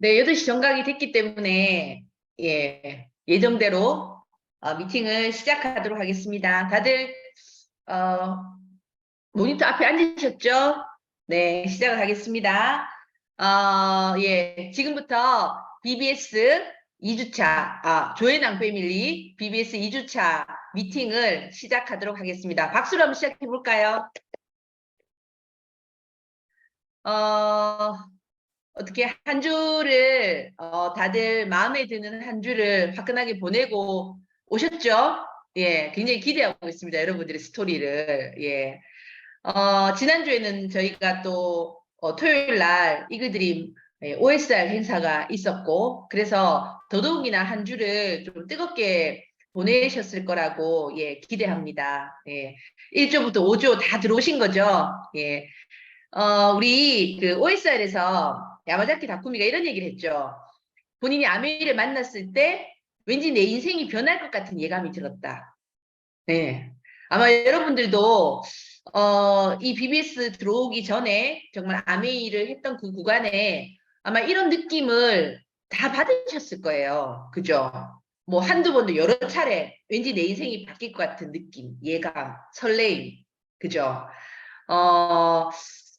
네, 8시 정각이 됐기 때문에, 예정대로 미팅을 시작하도록 하겠습니다. 다들, 어, 모니터 앞에 앉으셨죠? 네, 시작을 하겠습니다. 지금부터 BBS 2주차, 조혜낭 패밀리 BBS 2주차 미팅을 시작하도록 하겠습니다. 박수로 한번 시작해 볼까요? 어떻게 한 주를 다들 마음에 드는 한 주를 화끈하게 보내고 오셨죠? 예, 굉장히 기대하고 있습니다. 여러분들의 스토리를. 예. 지난주에는 저희가 또 토요일 날 이글드림 OSR 행사가 있었고 그래서 더더욱이나 한 주를 좀 뜨겁게 보내셨을 거라고 기대합니다. 예. 1조부터 5조 다 들어오신 거죠? 예. 우리 그 OSR에서 야마자키 다쿠미가 이런 얘기를 했죠. 본인이 아메이를 만났을 때 왠지 내 인생이 변할 것 같은 예감이 들었다. 네. 아마 여러분들도 이 BBS 들어오기 전에 정말 아메이를 했던 그 구간에 아마 이런 느낌을 다 받으셨을 거예요. 그죠? 뭐 한두 번도 여러 차례 왠지 내 인생이 바뀔 것 같은 느낌, 예감, 설레임. 그죠? 어,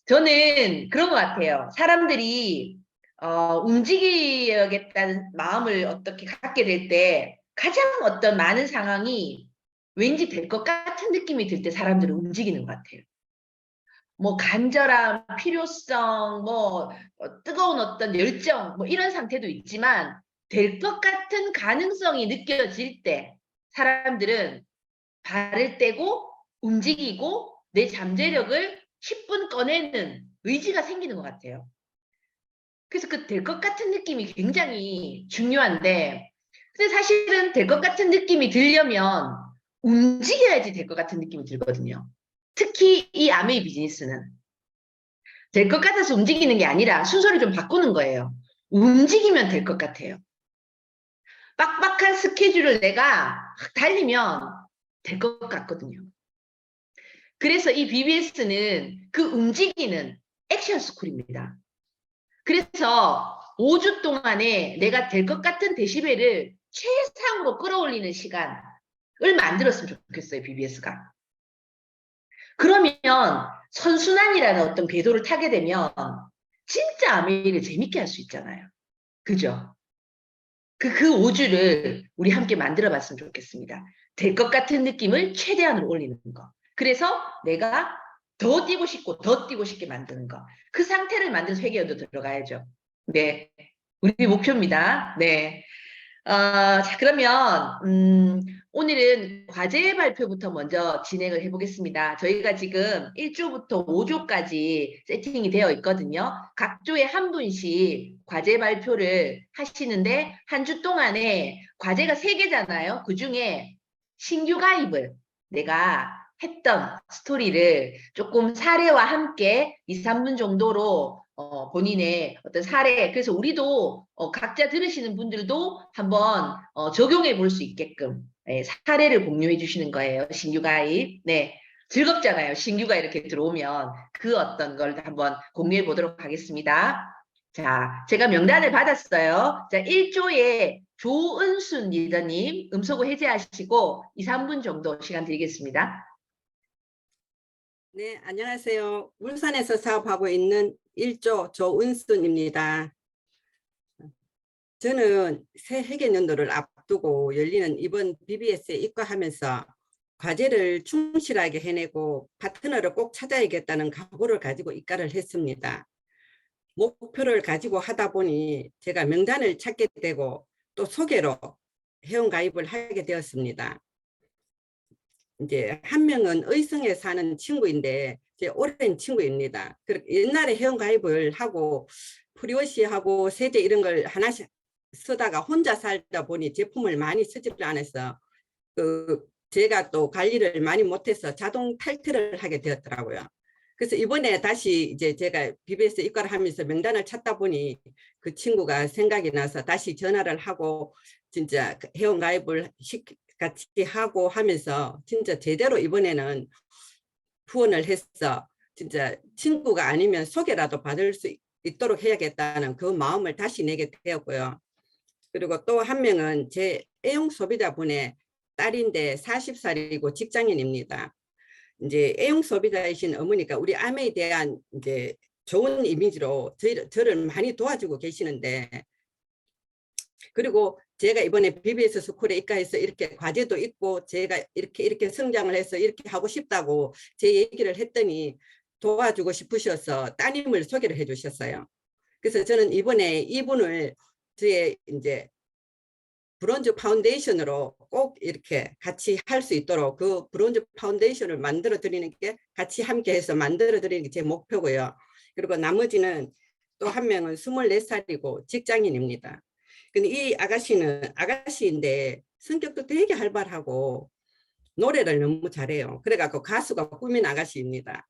저는 그런 것 같아요. 사람들이 움직이겠다는 마음을 어떻게 갖게 될 때 가장 어떤 많은 상황이 왠지 될 것 같은 느낌이 들 때 사람들은 움직이는 것 같아요. 뭐 간절함, 필요성, 뭐 뜨거운 어떤 열정, 뭐 이런 상태도 있지만 될 것 같은 가능성이 느껴질 때 사람들은 발을 떼고 움직이고 내 잠재력을 10분 꺼내는 의지가 생기는 것 같아요. 그래서 그 될 것 같은 느낌이 굉장히 중요한데, 근데 사실은 될 것 같은 느낌이 들려면 움직여야지 될 것 같은 느낌이 들거든요. 특히 이 아메이 비즈니스는 될 것 같아서 움직이는 게 아니라 순서를 좀 바꾸는 거예요. 움직이면 될 것 같아요. 빡빡한 스케줄을 내가 달리면 될 것 같거든요. 그래서 이 BBS는 그 움직이는 액션 스쿨입니다. 그래서 5주 동안에 내가 될 것 같은 데시벨을 최상으로 끌어올리는 시간을 만들었으면 좋겠어요, BBS가. 그러면 선순환이라는 어떤 궤도를 타게 되면 진짜 아메이를 재밌게 할 수 있잖아요. 그죠? 그 5주를 우리 함께 만들어 봤으면 좋겠습니다. 될 것 같은 느낌을 최대한으로 올리는 거. 그래서 내가 더 뛰고 싶고 더 뛰고 싶게 만드는 거. 그 상태를 만들어서 회계연도 들어가야죠. 네. 우리 목표입니다. 네. 자, 그러면, 오늘은 과제 발표부터 먼저 진행을 해보겠습니다. 저희가 지금 1조부터 5조까지 세팅이 되어 있거든요. 각 조에 한 분씩 과제 발표를 하시는데, 한 주 동안에 과제가 3개잖아요. 그 중에 신규 가입을 내가 했던 스토리를 조금 사례와 함께 2, 3분 정도로 본인의 어떤 사례, 그래서 우리도 각자 들으시는 분들도 한번 적용해 볼 수 있게끔 사례를 공유해 주시는 거예요. 신규 가입. 네. 즐겁잖아요. 신규가 이렇게 들어오면 그 어떤 걸 한번 공유해 보도록 하겠습니다. 자, 제가 명단을 받았어요. 자, 1조에 조은순 리더님 음소거 해제하시고 2, 3분 정도 시간 드리겠습니다. 네, 안녕하세요. 울산에서 사업하고 있는 1조 조은순입니다. 저는 새 회계연도를 앞두고 열리는 이번 BBS에 입과하면서 과제를 충실하게 해내고 파트너를 꼭 찾아야겠다는 각오를 가지고 입과를 했습니다. 목표를 가지고 하다 보니 제가 명단을 찾게 되고 또 소개로 회원가입을 하게 되었습니다. 이제 한 명은 의성에 사는 친구인데 제 오랜 친구입니다. 옛날에 회원가입을 하고 프리워시하고 세제 이런 걸 하나씩 쓰다가 혼자 살다 보니 제품을 많이 쓰지를 않아서 제가 또 관리를 많이 못해서 자동 탈퇴를 하게 되었더라고요. 그래서 이번에 다시 이제 제가 BBS 입과를 하면서 명단을 찾다 보니 그 친구가 생각이 나서 다시 전화를 하고 진짜 회원가입을 같이 하고 하면서 진짜 제대로 이번에는 후원을 해서 진짜 친구가 아니면 소개라도 받을 수 있도록 해야겠다는 그 마음을 다시 내게 되었고요. 그리고 또 한 명은 제 애용 소비자분의 딸인데 40살이고 직장인입니다. 이제 애용 소비자이신 어머니가 우리 아내에 대한 이제 좋은 이미지로 저를 많이 도와주고 계시는데, 그리고 제가 이번에 BBS 스쿨에 입학해서 이렇게 과제도 있고 제가 이렇게 성장을 해서 이렇게 하고 싶다고 제 얘기를 했더니 도와주고 싶으셔서 따님을 소개를 해주셨어요. 그래서 저는 이번에 이분을 저의 이제 브론즈 파운데이션으로 꼭 이렇게 같이 할 수 있도록 그 브론즈 파운데이션을 만들어 드리는 게, 같이 함께 해서 만들어 드리는 게 제 목표고요. 그리고 나머지는 또 한 명은 24살이고 직장인입니다. 근데 이 아가씨는 아가씨인데 성격도 되게 활발하고 노래를 너무 잘해요. 그래갖고 가수가 꿈인 아가씨입니다.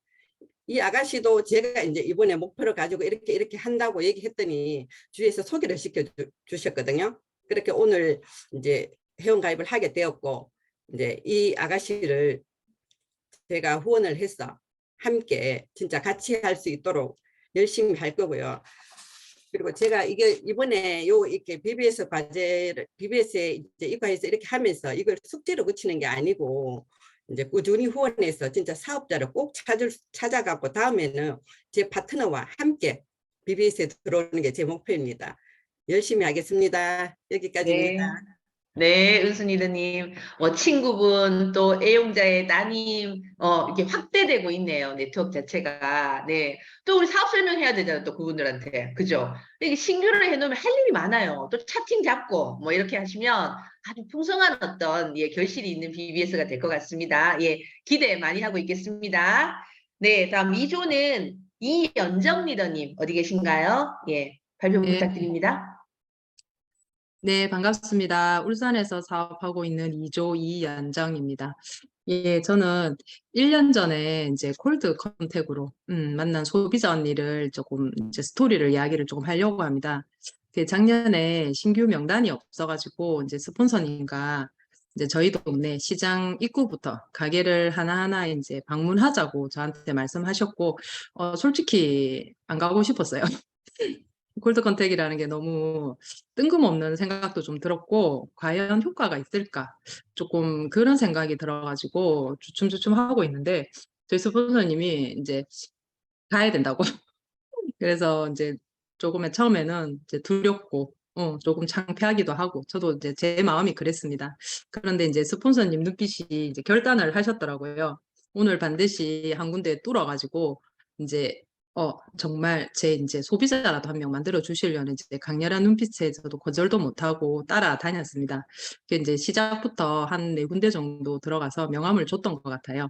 이 아가씨도 제가 이제 이번에 목표를 가지고 이렇게 한다고 얘기했더니 주위에서 소개를 시켜 주셨거든요. 그렇게 오늘 이제 회원가입을 하게 되었고, 이제 이 아가씨를 제가 후원을 해서 함께 진짜 같이 할 수 있도록 열심히 할 거고요. 그리고 제가 이게 이번에 이렇게 BBS 과제를 BBS에 이제 입학해서 이렇게 하면서 이걸 숙제로 그치는 게 아니고 이제 꾸준히 후원해서 진짜 사업자를 꼭 찾아가고 다음에는 제 파트너와 함께 BBS에 들어오는 게 제 목표입니다. 열심히 하겠습니다. 여기까지입니다. 네. 네, 은순이드님, 친구분, 또 애용자의 따님, 이렇게 확대되고 있네요, 네트워크 자체가. 네. 또 우리 사업 설명해야 되잖아요, 또 그분들한테. 그죠? 이게 신규를 해놓으면 할 일이 많아요. 또 차팅 잡고, 뭐 이렇게 하시면 아주 풍성한 어떤, 예, 결실이 있는 BBS가 될 것 같습니다. 예, 기대 많이 하고 있겠습니다. 네, 다음 2조는 이연정 리더님, 어디 계신가요? 예, 발표 네, 부탁드립니다. 네, 반갑습니다. 울산에서 사업하고 있는 이조 이연정입니다. 예, 저는 1년 전에 이제 콜드 컨택으로 만난 소비자 언니를 조금 이제 스토리를 이야기를 조금 하려고 합니다. 작년에 신규 명단이 없어가지고 이제 스폰서님과 이제 저희 동네 시장 입구부터 가게를 하나하나 이제 방문하자고 저한테 말씀하셨고, 솔직히 안 가고 싶었어요. 콜드 컨택이라는 게 너무 뜬금없는 생각도 좀 들었고, 과연 효과가 있을까? 조금 그런 생각이 들어가지고 주춤주춤 하고 있는데, 저희 스폰서님이 이제 가야 된다고. 그래서 이제 조금의 처음에는 이제 두렵고, 조금 창피하기도 하고, 저도 이제 제 마음이 그랬습니다. 그런데 이제 스폰서님 눈빛이 이제 결단을 하셨더라고요. 오늘 반드시 한 군데 뚫어가지고, 이제 정말 제 이제 소비자라도 한 명 만들어 주시려는 이제 강렬한 눈빛에 저도 거절도 못하고 따라다녔습니다. 이제 시작부터 한 4군데 정도 들어가서 명함을 줬던 것 같아요.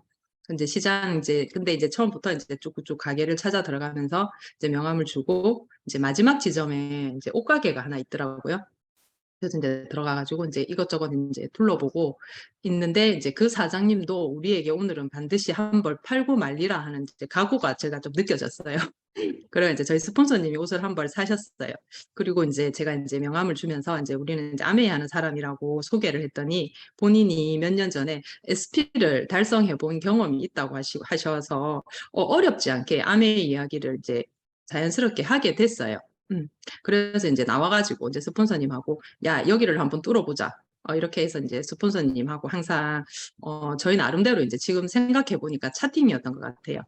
이제 시장 근데 이제 처음부터 이제 쭉쭉 가게를 찾아 들어가면서 이제 명함을 주고, 이제 마지막 지점에 이제 옷가게가 하나 있더라고요. 그래서 이제 들어가가지고 이제 이것저것 이제 둘러보고 있는데, 이제 그 사장님도 우리에게 오늘은 반드시 한 벌 팔고 말리라 하는 이제 각오가 제가 좀 느껴졌어요. 그리고 이제 저희 스폰서님이 옷을 한 벌 사셨어요. 그리고 이제 제가 이제 명함을 주면서 이제 우리는 이제 아메이하는 사람이라고 소개를 했더니, 본인이 몇 년 전에 SP를 달성해 본 경험이 있다고 하셔서 어렵지 않게 아메이 이야기를 이제 자연스럽게 하게 됐어요. 그래서 이제 나와가지고 이제 스폰서님하고, 야, 여기를 한번 뚫어보자. 이렇게 해서 이제 스폰서님하고 항상 저희 나름대로 이제 지금 생각해 보니까 차팀이었던 것 같아요.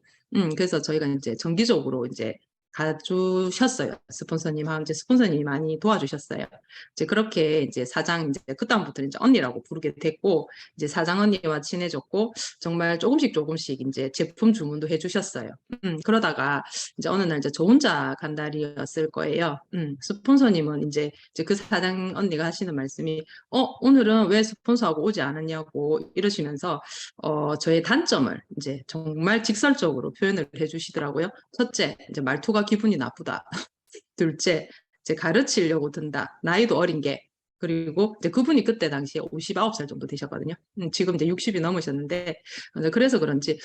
그래서 저희가 이제 정기적으로 이제 가주셨어요. 스폰서님하고 이제 스폰서님이 많이 도와주셨어요. 이제 그렇게 이제 사장 이제 그다음부터 이제 언니라고 부르게 됐고, 이제 사장 언니와 친해졌고, 정말 조금씩 이제 제품 주문도 해주셨어요. 그러다가 이제 어느 날 이제 저 혼자 간 날이었을 거예요. 스폰서님은 이제 그 사장 언니가 하시는 말씀이, 오늘은 왜 스폰서하고 오지 않았냐고 이러시면서 저의 단점을 이제 정말 직설적으로 표현을 해주시더라고요. 첫째, 이제 말투가 기분이 나쁘다. 둘째, 이제 가르치려고 든다. 나이도 어린 게. 그리고 이제 그분이 그때 당시에 59살 정도 되셨거든요. 지금 이제 60이 넘으셨는데, 그래서 그런지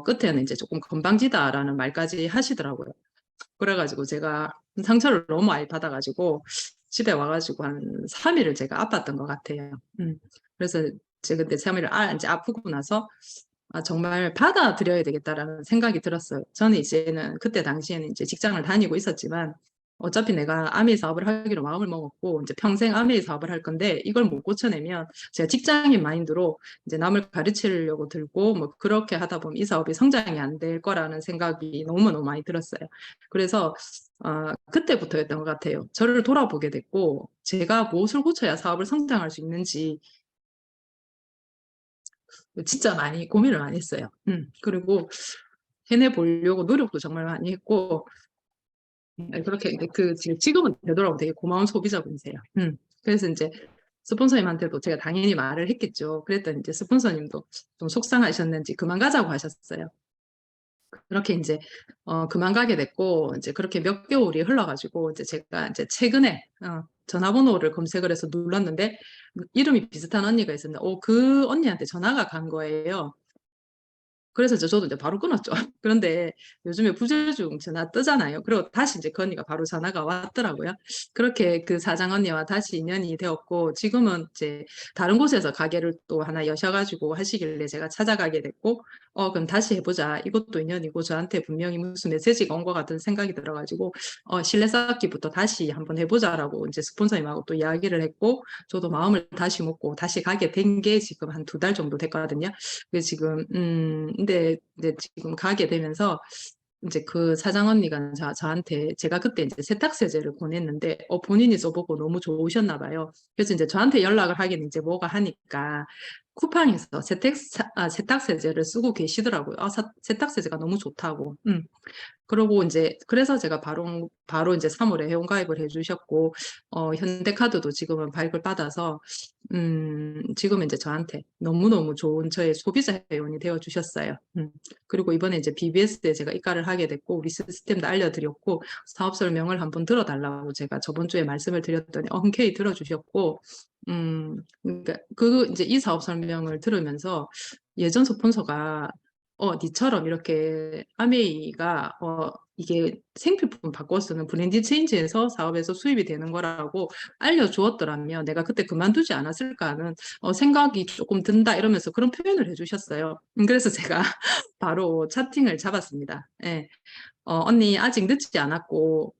끝에는 이제 조금 건방지다라는 말까지 하시더라고요. 그래가지고 제가 상처를 너무 많이 받아가지고 집에 와가지고 한 3일을 제가 아팠던 것 같아요. 그래서 제가 그때 3일을 이제 아프고 나서 정말 받아들여야 되겠다라는 생각이 들었어요. 저는 이제는 그때 당시에는 이제 직장을 다니고 있었지만 어차피 내가 아메이 사업을 하기로 마음을 먹었고 이제 평생 아메이 사업을 할 건데 이걸 못 고쳐내면 제가 직장인 마인드로 이제 남을 가르치려고 들고 뭐 그렇게 하다 보면 이 사업이 성장이 안 될 거라는 생각이 너무너무 많이 들었어요. 그래서 그때부터였던 것 같아요. 저를 돌아보게 됐고 제가 무엇을 고쳐야 사업을 성장할 수 있는지 진짜 많이 고민을 많이 했어요. 그리고 해내보려고 노력도 정말 많이 했고 그렇게 지금은 되돌아보면 되게 고마운 소비자분이세요. 그래서 이제 스폰서님한테도 제가 당연히 말을 했겠죠. 그랬더니 이제 스폰서님도 좀 속상하셨는지 그만 가자고 하셨어요. 그렇게 이제 그만 가게 됐고 이제 그렇게 몇 개월이 흘러가지고 이제 제가 이제 최근에 전화번호를 검색을 해서 눌렀는데 이름이 비슷한 언니가 있었는데 그 언니한테 전화가 간 거예요. 그래서 저도 이제 바로 끊었죠. 그런데 요즘에 부재중 전화 뜨잖아요. 그리고 다시 이제 그 언니가 바로 전화가 왔더라고요. 그렇게 그 사장 언니와 다시 인연이 되었고 지금은 이제 다른 곳에서 가게를 또 하나 여셔가지고 하시길래 제가 찾아가게 됐고 그럼 다시 해보자. 이것도 인연이고 저한테 분명히 무슨 메시지가 온 것 같은 생각이 들어가지고 실내 쌓기부터 다시 한번 해보자라고 이제 스폰서님하고 또 이야기를 했고 저도 마음을 다시 먹고 다시 가게 된 게 지금 한 2달 정도 됐거든요. 그래서 지금 근데 이제 지금 가게 되면서 이제 그 사장 언니가 저한테 제가 그때 이제 세탁세제를 보냈는데 본인이 써보고 너무 좋으셨나 봐요. 그래서 이제 저한테 연락을 하기는 이제 뭐가 하니까 쿠팡에서 세탁세제를 쓰고 계시더라고요. 세탁세제가 너무 좋다고. 그러고 이제 그래서 제가 바로 이제 3월에 회원가입을 해주셨고 현대카드도 지금은 발급을 받아서 지금은 이제 저한테 너무너무 좋은 저의 소비자 회원이 되어 주셨어요. 그리고 이번에 이제 BBS에 제가 입가를 하게 됐고 우리 시스템도 알려드렸고 사업 설명을 한번 들어달라고 제가 저번 주에 말씀을 드렸더니 흔쾌히 들어주셨고 그러니까 이제 이 사업 설명을 들으면서 예전 스폰서가 니처럼 이렇게 아메이가 이게 생필품 바꿔 쓰는 브랜드 체인지에서 사업에서 수입이 되는 거라고 알려주었더라면 내가 그때 그만두지 않았을까 하는 생각이 조금 든다 이러면서 그런 표현을 해주셨어요. 그래서 제가 바로 차팅을 잡았습니다. 예. 언니 아직 늦지 않았고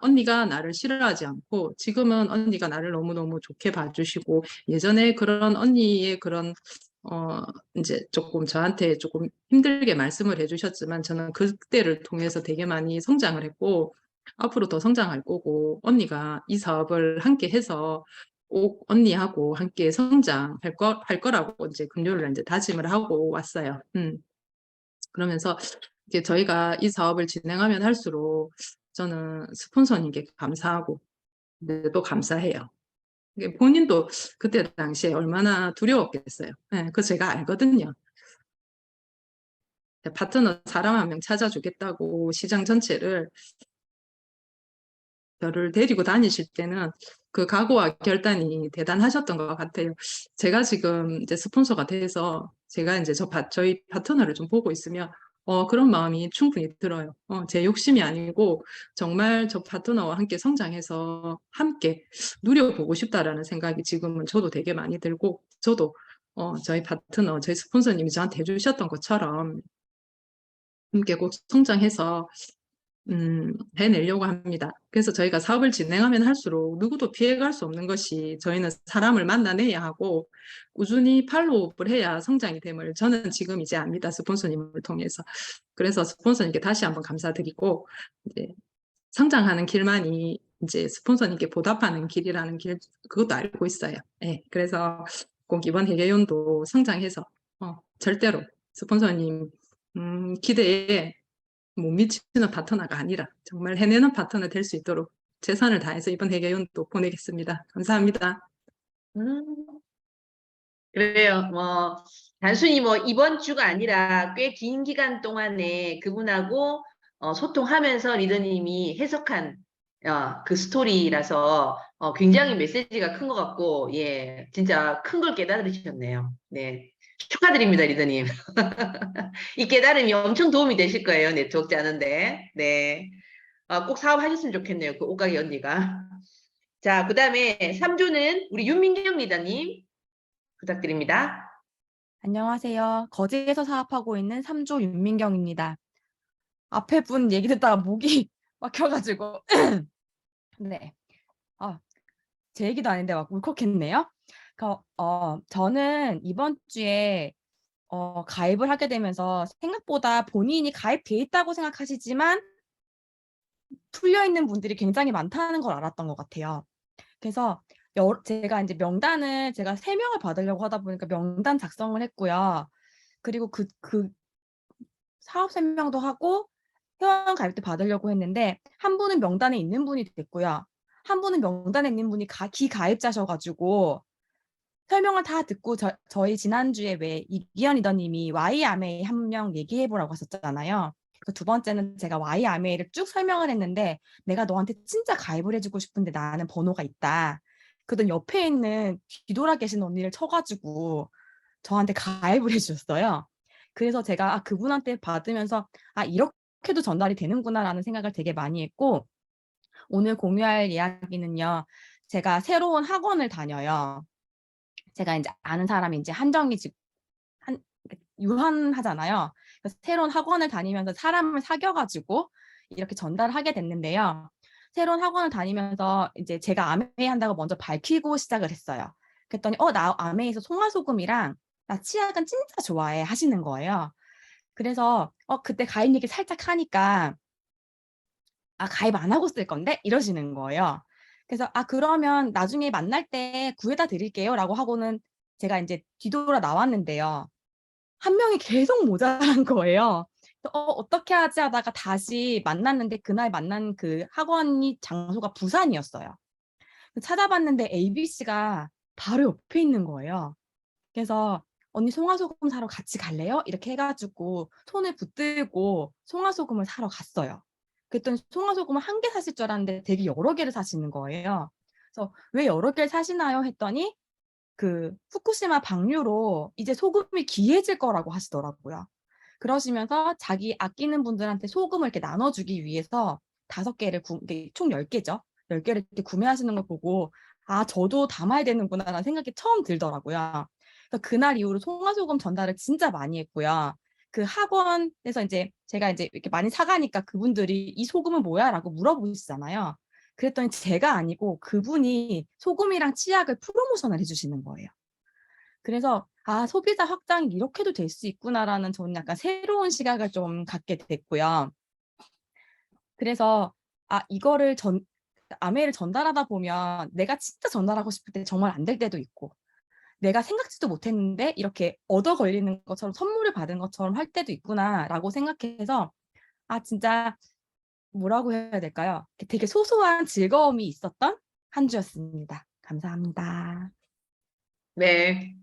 언니가 나를 싫어하지 않고 지금은 언니가 나를 너무너무 좋게 봐주시고 예전에 그런 언니의 그런 이제 조금 저한테 조금 힘들게 말씀을 해주셨지만 저는 그때를 통해서 되게 많이 성장을 했고 앞으로 더 성장할 거고 언니가 이 사업을 함께 해서 꼭 언니하고 함께 성장할 거라고 이제 금요일에 이제 다짐을 하고 왔어요. 그러면서 이게 저희가 이 사업을 진행하면 할수록 저는 스폰서님께 감사하고 네, 또 감사해요. 이게 본인도 그때 당시에 얼마나 두려웠겠어요. 네, 그거 제가 알거든요. 파트너 사람 한 명 찾아주겠다고 시장 전체를 저를 데리고 다니실 때는 그 각오와 결단이 대단하셨던 것 같아요. 제가 지금 이제 스폰서가 돼서 제가 이제 저희 파트너를 좀 보고 있으면 그런 마음이 충분히 들어요. 제 욕심이 아니고 정말 저 파트너와 함께 성장해서 함께 누려보고 싶다라는 생각이 지금은 저도 되게 많이 들고 저도 저희 파트너, 저희 스폰서님이 저한테 해주셨던 것처럼 함께 꼭 성장해서 해내려고 합니다. 그래서 저희가 사업을 진행하면 할수록 누구도 피해갈 수 없는 것이 저희는 사람을 만나내야 하고 꾸준히 팔로우업을 해야 성장이 됨을 저는 지금 이제 압니다. 스폰서님을 통해서. 그래서 스폰서님께 다시 한번 감사드리고 이제 성장하는 길만이 이제 스폰서님께 보답하는 길이라는 길 그것도 알고 있어요. 네, 그래서 꼭 이번 회계연도 성장해서 절대로 스폰서님 기대에 못 미치는 파트너가 아니라 정말 해내는 파트너 될 수 있도록 최선을 다해서 이번 회계연도 보내겠습니다. 감사합니다. 음, 그래요. 뭐 단순히 뭐 이번 주가 아니라 꽤 긴 기간 동안에 그분하고 소통하면서 리더님이 해석한 그 스토리라서 굉장히 메시지가 큰 것 같고 예 진짜 큰 걸 깨달으셨네요. 네 축하드립니다 리더님. 이 깨달음이 엄청 도움이 되실 거예요 네트워크 짜는데 네. 꼭 사업하셨으면 좋겠네요 그 옷가게 언니가. 자 그다음에 3조는 우리 윤민경 리더님 부탁드립니다. 안녕하세요. 거제에서 사업하고 있는 3조 윤민경입니다. 앞에 분 얘기 듣다가 목이 막혀가지고 네. 제 얘기도 아닌데 막 울컥했네요. 저는 이번 주에 가입을 하게 되면서 생각보다 본인이 가입돼 있다고 생각하시지만 풀려 있는 분들이 굉장히 많다는 걸 알았던 것 같아요. 그래서 제가 이제 명단을 제가 3명을 받으려고 하다 보니까 명단 작성을 했고요. 그리고 그 사업 설명도 하고 회원 가입도 받으려고 했는데 한 분은 명단에 있는 분이 됐고요. 한 분은 명단에 있는 분이 기가입자셔 가지고 설명을 다 듣고 저희 지난주에 왜 이기현 리더님이 Y아메이 한 명 얘기해 보라고 하셨잖아요. 그 두 번째는 제가 Y아메이를 쭉 설명을 했는데 내가 너한테 진짜 가입을 해주고 싶은데 나는 번호가 있다. 그러더니 옆에 있는 뒤돌아 계신 언니를 쳐가지고 저한테 가입을 해주셨어요. 그래서 제가 그분한테 받으면서 이렇게도 전달이 되는구나라는 생각을 되게 많이 했고 오늘 공유할 이야기는요. 제가 새로운 학원을 다녀요. 제가 이제 아는 사람이 이제 유한하잖아요. 그래서 새로운 학원을 다니면서 사람을 사귀어가지고 이렇게 전달하게 됐는데요. 새로운 학원을 다니면서 이제 제가 아메이 한다고 먼저 밝히고 시작을 했어요. 그랬더니 나 아메이에서 송화소금이랑 나 치약은 진짜 좋아해 하시는 거예요. 그래서 그때 가입 얘기 살짝 하니까 가입 안 하고 쓸 건데 이러시는 거예요. 그래서 그러면 나중에 만날 때 구해다 드릴게요라고 하고는 제가 이제 뒤돌아 나왔는데요. 한 명이 계속 모자란 거예요. 어떻게 하지 하다가 다시 만났는데 그날 만난 그 학원이 장소가 부산이었어요. 찾아봤는데 ABC가 바로 옆에 있는 거예요. 그래서 언니 송화소금 사러 같이 갈래요? 이렇게 해가지고 손을 붙들고 송화소금을 사러 갔어요. 그랬더니 송화소금을 한 개 사실 줄 알았는데 되게 여러 개를 사시는 거예요. 그래서 왜 여러 개를 사시나요? 했더니 그 후쿠시마 방류로 이제 소금이 귀해질 거라고 하시더라고요. 그러시면서 자기 아끼는 분들한테 소금을 이렇게 나눠주기 위해서 5개를 총 10개죠. 10개를 이렇게 구매하시는 걸 보고 저도 담아야 되는구나라는 생각이 처음 들더라고요. 그래서 그날 이후로 송화소금 전달을 진짜 많이 했고요. 그 학원에서 이제 제가 이제 이렇게 많이 사가니까 그분들이 이 소금은 뭐야라고 물어보시잖아요. 그랬더니 제가 아니고 그분이 소금이랑 치약을 프로모션을 해주시는 거예요. 그래서 소비자 확장이 이렇게도 될 수 있구나라는 저는 약간 새로운 시각을 좀 갖게 됐고요. 그래서 이거를 아메이를 전달하다 보면 내가 진짜 전달하고 싶을 때 정말 안 될 때도 있고 내가 생각지도 못했는데 이렇게 얻어 걸리는 것처럼 선물을 받은 것처럼 할 때도 있구나라고 생각해서 진짜 뭐라고 해야 될까요? 되게 소소한 즐거움이 있었던 한 주였습니다. 감사합니다. 네.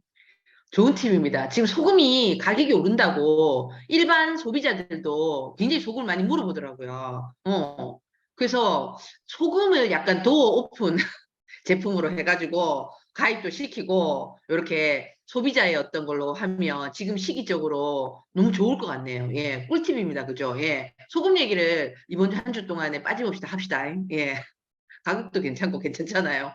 좋은 팁입니다. 지금 소금이 가격이 오른다고 일반 소비자들도 굉장히 소금을 많이 물어보더라고요. 그래서 소금을 약간 도어 오픈 제품으로 해가지고 가입도 시키고 이렇게 소비자의 어떤 걸로 하면 지금 시기적으로 너무 좋을 것 같네요. 예, 꿀팁입니다. 그죠? 예, 소금 얘기를 이번 한 주 동안에 빠짐없이 다 합시다. 예, 가격도 괜찮고 괜찮잖아요.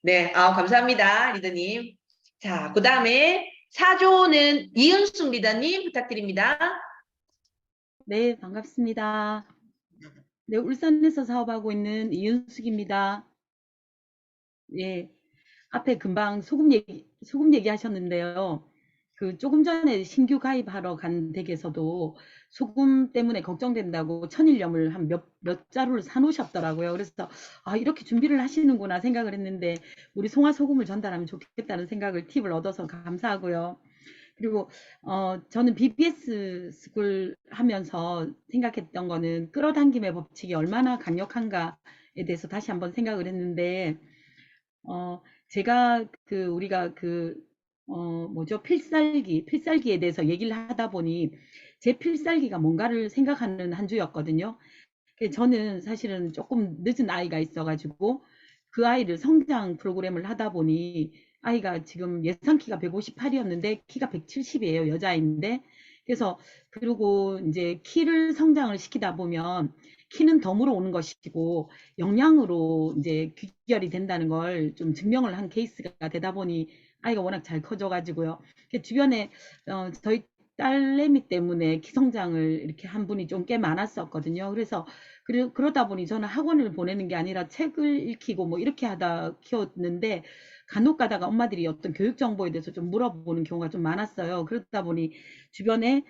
네, 감사합니다, 리더님. 자, 그 다음에 4조는 이은숙 리더님 부탁드립니다. 네, 반갑습니다. 네, 울산에서 사업하고 있는 이윤숙입니다. 예, 앞에 금방 소금 얘기 하셨는데요. 조금 전에 신규 가입하러 간 댁에서도 소금 때문에 걱정된다고 천일염을 한 몇 자루를 사놓으셨더라고요. 그래서 이렇게 준비를 하시는구나 생각을 했는데 우리 송화소금을 전달하면 좋겠다는 팁을 얻어서 감사하고요. 그리고 저는 BBS 스쿨 하면서 생각했던 거는 끌어당김의 법칙이 얼마나 강력한가에 대해서 다시 한번 생각을 했는데 제가 우리가 필살기에 대해서 얘기를 하다 보니 제 필살기가 뭔가를 생각하는 한 주였거든요. 저는 사실은 조금 늦은 아이가 있어가지고 그 아이를 성장 프로그램을 하다 보니 아이가 지금 예상 키가 158이었는데 키가 170이에요. 여자인데. 그래서 그리고 이제 키를 성장을 시키다 보면 키는 덤으로 오는 것이고 영양으로 이제 귀결이 된다는 걸 좀 증명을 한 케이스가 되다 보니 아이가 워낙 잘 커져가지고요. 주변에 저희 딸내미 때문에 키성장을 이렇게 한 분이 좀 꽤 많았었거든요. 그래서 그러다 보니 저는 학원을 보내는 게 아니라 책을 읽히고 뭐 이렇게 하다 키웠는데, 간혹 가다가 엄마들이 어떤 교육 정보에 대해서 좀 물어보는 경우가 좀 많았어요. 그러다 보니 주변에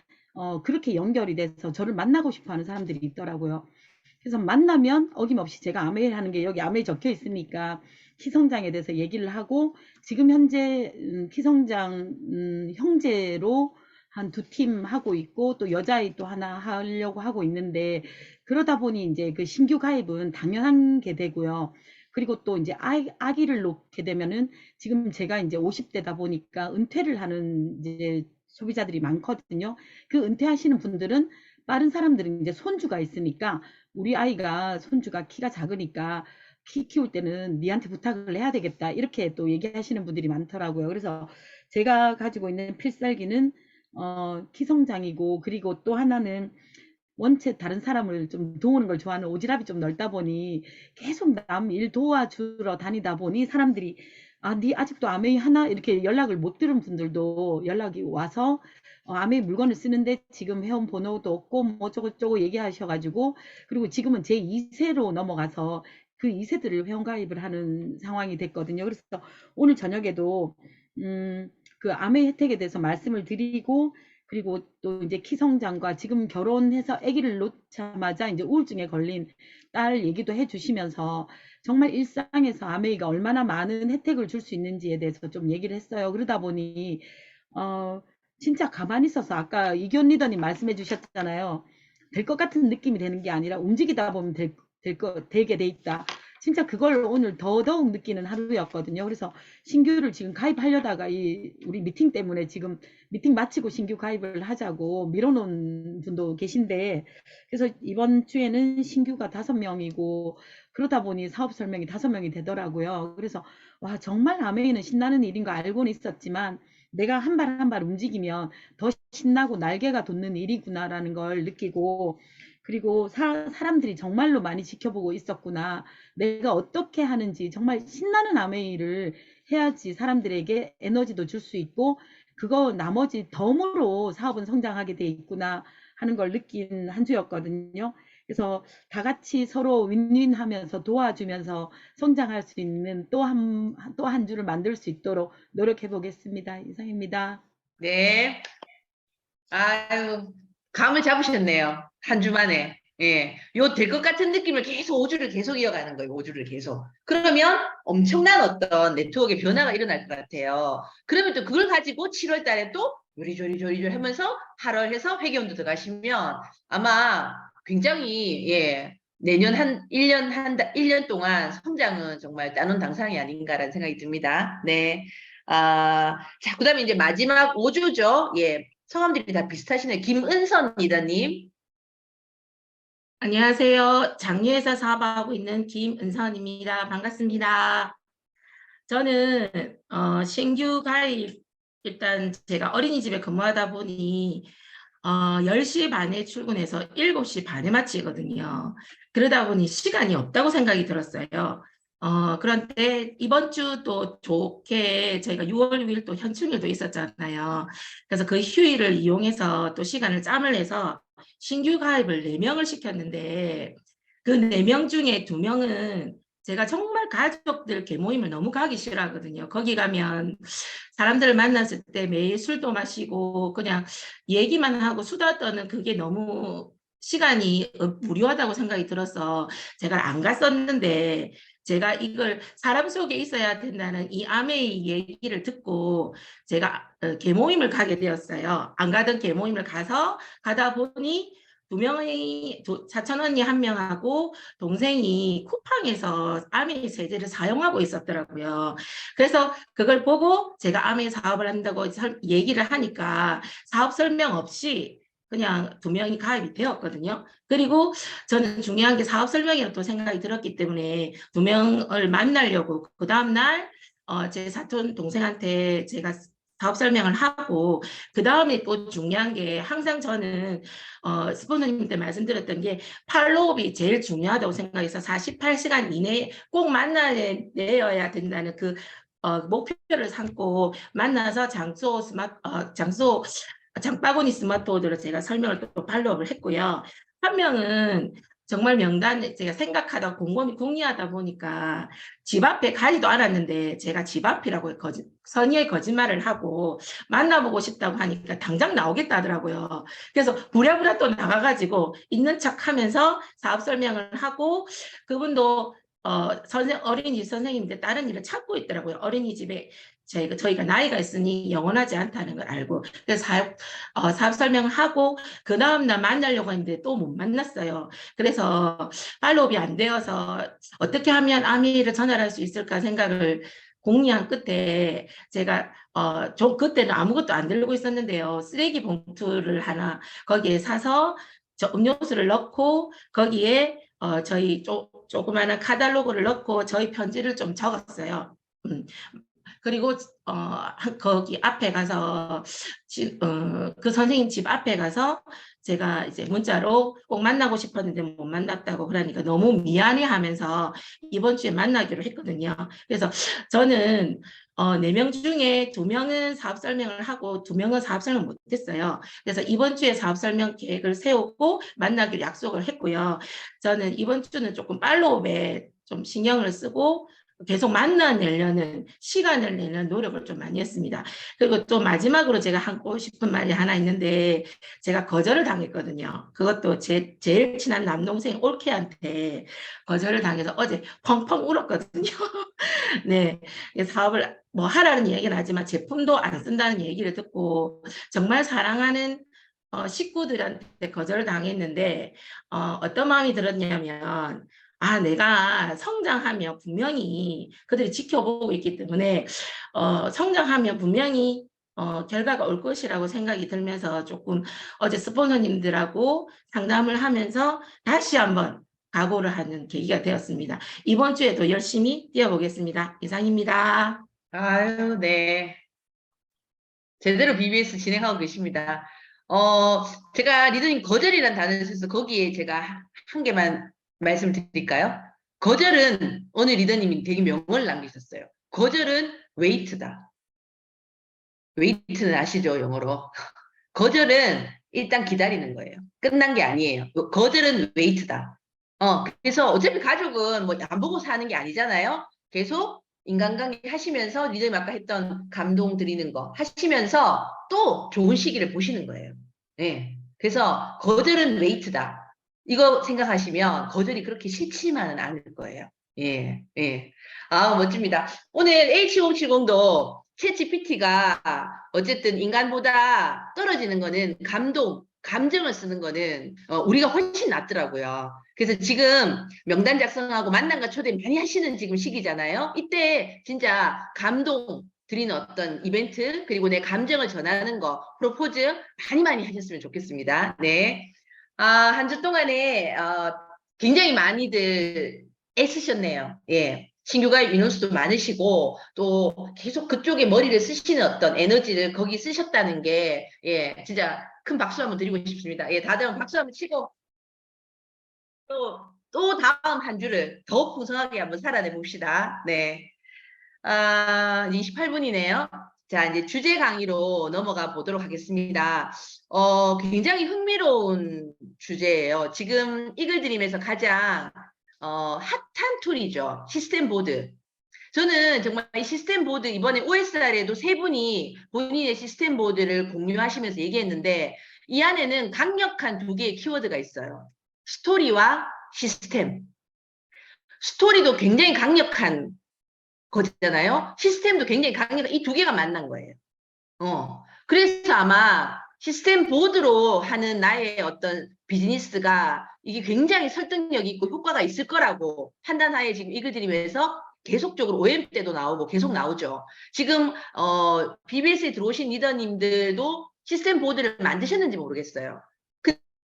그렇게 연결이 돼서 저를 만나고 싶어 하는 사람들이 있더라고요. 그래서 만나면 어김없이 제가 아메이 하는 게 여기 아메이 적혀 있으니까 키성장에 대해서 얘기를 하고, 지금 현재 키성장 형제로 한 2팀 하고 있고, 또 여자아이 또 하나 하려고 하고 있는데, 그러다 보니 이제 그 신규 가입은 당연한 게 되고요. 그리고 또 이제 아기를 놓게 되면은, 지금 제가 이제 50대다 보니까 은퇴를 하는 이제 소비자들이 많거든요. 그 은퇴하시는 분들은, 빠른 사람들은 이제 손주가 있으니까, 우리 아이가 손주가 키가 작으니까 키 키울 때는 니한테 부탁을 해야 되겠다, 이렇게 또 얘기하시는 분들이 많더라고요. 그래서 제가 가지고 있는 필살기는 키성장이고, 그리고 또 하나는 원체 다른 사람을 좀 도우는 걸 좋아하는 오지랖이 좀 넓다 보니, 계속 남 일 도와주러 다니다 보니 사람들이 니 아직도 아메이 하나? 이렇게 연락을 못 들은 분들도 연락이 와서 아메이 물건을 쓰는데 지금 회원 번호도 없고 뭐 저거 얘기하셔가지고, 그리고 지금은 제 2세로 넘어가서 그 2세들을 회원 가입을 하는 상황이 됐거든요. 그래서 오늘 저녁에도 그 아메이 혜택에 대해서 말씀을 드리고, 그리고 또 이제 키성장과 지금 결혼해서 아기를 놓자마자 이제 우울증에 걸린 딸 얘기도 해주시면서, 정말 일상에서 아메이가 얼마나 많은 혜택을 줄 수 있는지에 대해서 좀 얘기를 했어요. 그러다 보니 진짜 가만히 있어서, 아까 이견 리더님 말씀해 주셨잖아요. 될 것 같은 느낌이 되는 게 아니라 움직이다 보면 되게 돼 있다. 진짜 그걸 오늘 더더욱 느끼는 하루였거든요. 그래서 신규를 지금 가입하려다가 우리 미팅 때문에 지금 미팅 마치고 신규 가입을 하자고 밀어놓은 분도 계신데, 그래서 이번 주에는 신규가 5명이고, 그러다 보니 사업 설명이 5명이 되더라고요. 그래서 와, 정말 아메이는 신나는 일인 거 알고는 있었지만, 내가 한 발 한 발 움직이면 더 신나고 날개가 돋는 일이구나라는 걸 느끼고, 그리고 사람들이 정말로 많이 지켜보고 있었구나. 내가 어떻게 하는지 정말 신나는 아메이를 해야지 사람들에게 에너지도 줄 수 있고, 그거 나머지 덤으로 사업은 성장하게 돼 있구나 하는 걸 느낀 한 주였거든요. 그래서 다 같이 서로 윈윈 하면서 도와주면서 성장할 수 있는 또 한 주를 만들 수 있도록 노력해 보겠습니다. 이상입니다. 네. 아유, 감을 잡으셨네요. 한 주 만에. 예. 요 될 것 같은 느낌을 계속 5주를 계속 이어가는 거예요. 5주를 계속. 그러면 엄청난 어떤 네트워크의 변화가 일어날 것 같아요. 그러면 또 그걸 가지고 7월 달에 또 요리조리 하면서 8월 해서 회계원도 들어가시면 아마 굉장히, 예, 내년 1년 동안 성장은 정말 따놓은 당상이 아닌가라는 생각이 듭니다. 네. 자, 그 다음에 이제 마지막 5주죠. 예. 성함들이 다 비슷하시네요. 김은선 리더님. 안녕하세요. 장유회사 사업하고 있는 김은선입니다. 반갑습니다. 저는 신규 가입, 일단 제가 어린이집에 근무하다 보니 10시 반에 출근해서 7시 반에 마치거든요. 그러다 보니 시간이 없다고 생각이 들었어요. 그런데 이번 주도 좋게 저희가 6월 6일 또 현충일도 있었잖아요. 그래서 그 휴일을 이용해서 또 시간을 짬을 내서 신규 가입을 4명을 시켰는데, 그 4명 중에 2명은 제가 정말 가족들 개모임을 너무 가기 싫어하거든요. 거기 가면 사람들을 만났을 때 매일 술도 마시고 그냥 얘기만 하고 수다 떠는 그게 너무 시간이 무료하다고 생각이 들어서 제가 안 갔었는데, 제가 이걸 사람 속에 있어야 된다는 이 아메이 얘기를 듣고 제가 개모임을 가게 되었어요. 안 가던 개모임을 가다 보니 2명의 사촌 언니 1명하고 동생이 쿠팡에서 아메이 세제를 사용하고 있었더라고요. 그래서 그걸 보고 제가 아메이 사업을 한다고 얘기를 하니까 사업 설명 없이 그냥 2명이 가입이 되었거든요. 그리고 저는 중요한 게 사업 설명이라고 또 생각이 들었기 때문에 2명을 만나려고 그 다음날 제 사촌 동생한테 제가 사업 설명을 하고, 그 다음에 또 중요한 게, 항상 저는 스포너님한테 말씀드렸던 게 팔로업이 제일 중요하다고 생각해서 48시간 이내에 꼭 만나내어야 된다는 그 목표를 삼고 만나서 장바구니 스마트워드로 제가 설명을 또 팔로우를 했고요. 한 명은 정말 명단에 제가 생각하다 곰곰이 궁리하다 보니까 집 앞에 가지도 않았는데 제가 집 앞이라고 선의의 거짓말을 하고 만나보고 싶다고 하니까 당장 나오겠다 하더라고요. 그래서 부랴부랴 또 나가가지고 있는 척 하면서 사업 설명을 하고 그분도 어린이집 선생님인데 다른 일을 찾고 있더라고요. 어린이집에 저희가 나이가 있으니 영원하지 않다는 걸 알고 그래서 사업 설명을 하고 그 다음날 만나려고 했는데 또 못 만났어요. 그래서 팔로우업이 안 되어서 어떻게 하면 아미를 전달할 수 있을까 생각을 공리한 끝에 제가 그때는 아무것도 안 들고 있었는데요. 쓰레기 봉투를 하나 거기에 사서 저 음료수를 넣고 거기에 저희 조그마한 카탈로그를 넣고 저희 편지를 좀 적었어요. 그리고 거기 앞에 가서 그 선생님 집 앞에 가서 제가 이제 문자로 꼭 만나고 싶었는데 못 만났다고 그러니까 너무 미안해하면서 이번 주에 만나기로 했거든요. 그래서 저는 4명 중에 2명은 사업 설명을 하고 2명은 사업 설명 못했어요. 그래서 이번 주에 사업 설명 계획을 세우고 만나기로 약속을 했고요. 저는 이번 주는 조금 팔로우업에 좀 신경을 쓰고 계속 만나내려는 시간을 내는 노력을 좀 많이 했습니다. 그리고 또 마지막으로 제가 하고 싶은 말이 하나 있는데 제가 거절을 당했거든요. 그것도 제일 친한 남동생 올케한테 거절을 당해서 어제 펑펑 울었거든요. 네, 사업을 뭐 하라는 얘기는 하지만 제품도 안 쓴다는 얘기를 듣고 정말 사랑하는 식구들한테 거절을 당했는데 어떤 마음이 들었냐면 내가 성장하면 분명히 그들이 지켜보고 있기 때문에 성장하면 분명히 결과가 올 것이라고 생각이 들면서 조금 어제 스폰서님들하고 상담을 하면서 다시 한번 각오를 하는 계기가 되었습니다. 이번 주에도 열심히 뛰어보겠습니다. 이상입니다. 아유, 네. 제대로 BBS 진행하고 계십니다. 제가 리더님 거절이라는 단어를 써서 거기에 제가 한 개만 말씀드릴까요? 거절은 어느 리더님이 되게 명언을 남기셨어요. 거절은 웨이트다. 웨이트는 아시죠, 영어로? 거절은 일단 기다리는 거예요. 끝난 게 아니에요. 거절은 웨이트다. 그래서 어차피 가족은 뭐 안 보고 사는 게 아니잖아요. 계속 인간관계 하시면서 리더님 아까 했던 감동 드리는 거 하시면서 또 좋은 시기를 보시는 거예요. 네. 그래서 거절은 웨이트다. 이거 생각하시면 거절이 그렇게 싫지만은 않을 거예요. 예, 예. 멋집니다. 오늘 H570도 챗GPT가 어쨌든 인간보다 떨어지는 거는 감정을 쓰는 거는 우리가 훨씬 낫더라고요. 그래서 지금 명단 작성하고 만남과 초대 많이 하시는 지금 시기잖아요. 이때 진짜 감동 드리는 어떤 이벤트 그리고 내 감정을 전하는 거 프로포즈 많이 하셨으면 좋겠습니다. 네. 한 주 동안에 굉장히 많이들 애쓰셨네요. 예. 신규 가입 인원수도 많으시고 또 계속 그쪽에 머리를 쓰시는 어떤 에너지를 거기 쓰셨다는 게 예, 진짜 큰 박수 한번 드리고 싶습니다. 예, 다들 한번 박수 한번 치고 또 다음 한 주를 더욱 풍성하게 한번 살아내 봅시다. 네. 28분이네요. 자, 이제 주제 강의로 넘어가 보도록 하겠습니다. 굉장히 흥미로운 주제예요. 지금 이글드림에서 가장 핫한 툴이죠. 시스템 보드. 저는 정말 이 시스템 보드 이번에 OSR에도 3분이 본인의 시스템 보드를 공유하시면서 얘기했는데 이 안에는 강력한 2개의 키워드가 있어요. 스토리와 시스템. 스토리도 굉장히 강력한 거잖아요. 시스템도 굉장히 강력한 이 2개가 만난 거예요. 그래서 아마 시스템 보드로 하는 나의 어떤 비즈니스가 이게 굉장히 설득력 있고 효과가 있을 거라고 판단하에 지금 이글드림에서 계속적으로 OM 때도 나오고 계속 나오죠. 지금 BBS에 들어오신 리더님들도 시스템 보드를 만드셨는지 모르겠어요.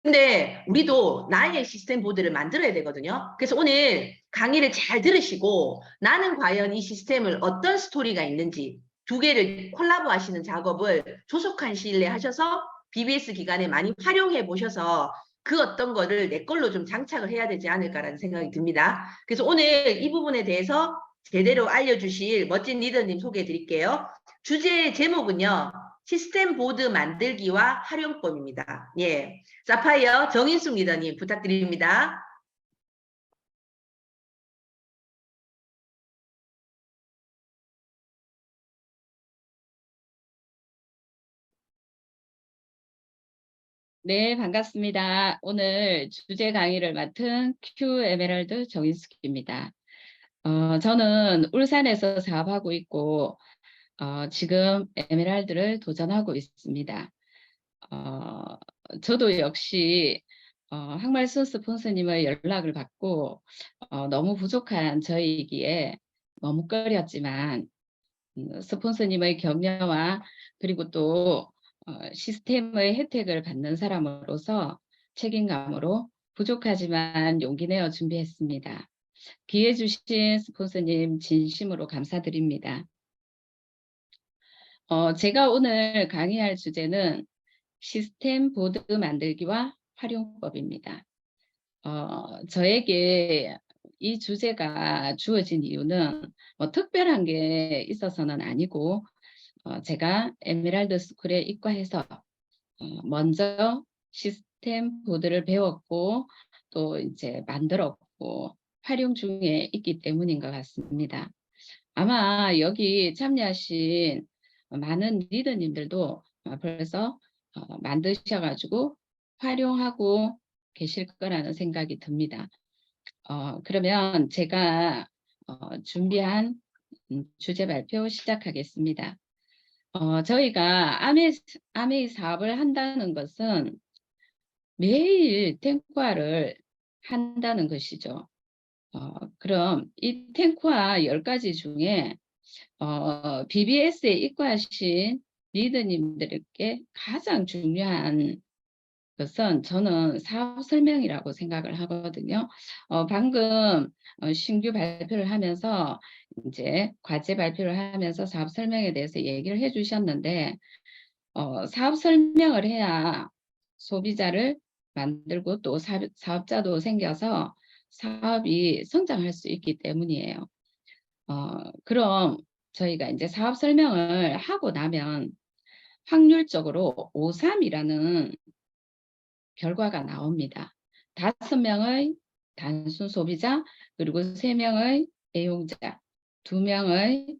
근데 우리도 나의 시스템 보드를 만들어야 되거든요. 그래서 오늘 강의를 잘 들으시고 나는 과연 이 시스템을 어떤 스토리가 있는지 2개를 콜라보 하시는 작업을 조속한 시일 내에 하셔서 BBS 기간에 많이 활용해 보셔서 그 어떤 거를 내 걸로 좀 장착을 해야 되지 않을까라는 생각이 듭니다. 그래서 오늘 이 부분에 대해서 제대로 알려주실 멋진 리더님 소개해 드릴게요. 주제 제목은요. 시스템 보드 만들기와 활용법입니다. 예, 사파이어 정인숙 리더님 부탁드립니다. 네, 반갑습니다. 오늘 주제 강의를 맡은 큐 에메랄드 정인숙입니다. 저는 울산에서 사업하고 있고 지금 에메랄드를 도전하고 있습니다. 저도 역시 항말순 스폰서님의 연락을 받고 너무 부족한 저희이기에 머뭇거렸지만 스폰서님의 격려와 그리고 또 시스템의 혜택을 받는 사람으로서 책임감으로 부족하지만 용기 내어 준비했습니다. 기회 주신 스폰서님 진심으로 감사드립니다. 제가 오늘 강의할 주제는 시스템 보드 만들기와 활용법입니다. 저에게 이 주제가 주어진 이유는 뭐 특별한 게 있어서는 아니고 제가 에메랄드 스쿨에 입과해서 먼저 시스템 보드를 배웠고 또 이제 만들었고 활용 중에 있기 때문인 것 같습니다. 아마 여기 참여하신 많은 리더님들도 벌써 만드셔가지고 활용하고 계실 거라는 생각이 듭니다. 그러면 제가 준비한 주제 발표 시작하겠습니다. 저희가 아메이 사업을 한다는 것은 매일 탱크화를 한다는 것이죠. 그럼 이 탱크화 10가지 중에 BBS에 입과하신 리더님들께 가장 중요한 것은 저는 사업 설명이라고 생각을 하거든요. 방금 신규 발표를 하면서 이제 과제 발표를 하면서 사업 설명에 대해서 얘기를 해주셨는데 사업 설명을 해야 소비자를 만들고 또 사업자도 생겨서 사업이 성장할 수 있기 때문이에요. 그럼 저희가 이제 사업 설명을 하고 나면 확률적으로 5-3이라는 결과가 나옵니다. 5명의 단순 소비자, 그리고 3명의 애용자, 2명의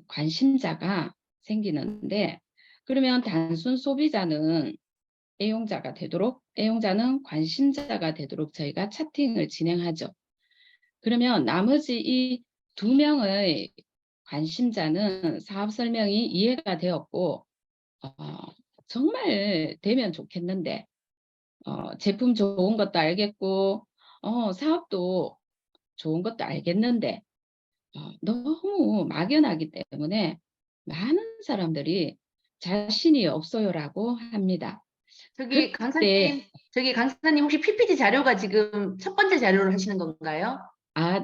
관심자가 생기는데, 그러면 단순 소비자는 애용자는 관심자가 되도록 저희가 차팅을 진행하죠. 그러면 나머지 이 2명의 관심자는 사업 설명이 이해가 되었고, 정말 되면 좋겠는데, 제품 좋은 것도 알겠고, 사업도 좋은 것도 알겠는데, 너무 막연하기 때문에 많은 사람들이 자신이 없어요라고 합니다. 저기 그때 강사님 혹시 PPT 자료가 지금 첫 번째 자료를 하시는 건가요?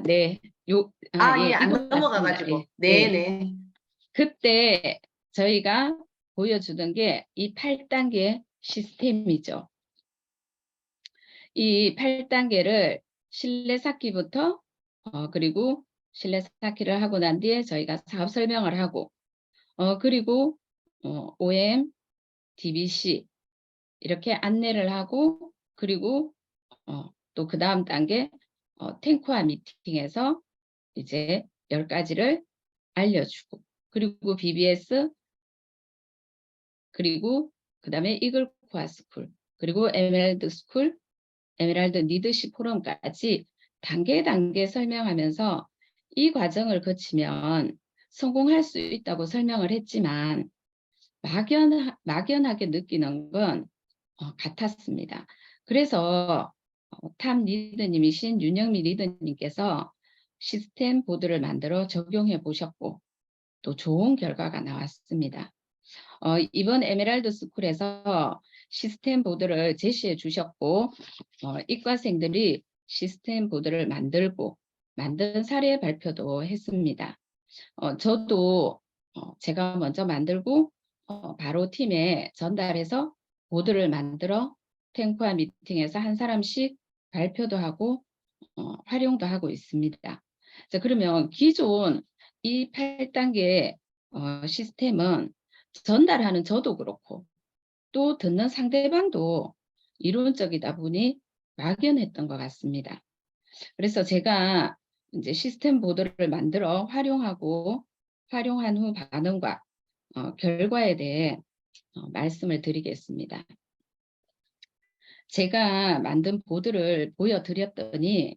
네. 예, 안 이거 넘어가가지고. 맞습니다. 네네. 그때 저희가 보여주던 게 이 8단계 시스템이죠. 이 8단계를 실내 쌓기부터 그리고 실내 쌓기를 하고 난 뒤에 저희가 사업 설명을 하고 그리고 OM, DBC 이렇게 안내를 하고 그리고 또 그 다음 단계 탱크화 미팅에서 이제 10가지를 알려주고 그리고 BBS 그리고 그 다음에 이글 코아 스쿨 그리고 에메랄드 스쿨 에메랄드 리더십 포럼까지 단계 설명하면서 이 과정을 거치면 성공할 수 있다고 설명을 했지만 막연하게 느끼는 건 같았습니다. 그래서 탑 리더님이신 윤영미 리더님께서 시스템 보드를 만들어 적용해 보셨고 또 좋은 결과가 나왔습니다. 이번 에메랄드 스쿨에서 시스템 보드를 제시해 주셨고 이과생들이 시스템 보드를 만든 사례 발표도 했습니다. 저도 제가 먼저 만들고 바로 팀에 전달해서 보드를 만들어 탱크화 미팅에서 한 사람씩 발표도 하고 활용도 하고 있습니다. 자, 그러면 기존 이 8단계 시스템은 전달하는 저도 그렇고 또 듣는 상대방도 이론적이다 보니 막연했던 것 같습니다. 그래서 제가 이제 시스템 보드를 만들어 활용한 후 반응과 결과에 대해 말씀을 드리겠습니다. 제가 만든 보드를 보여드렸더니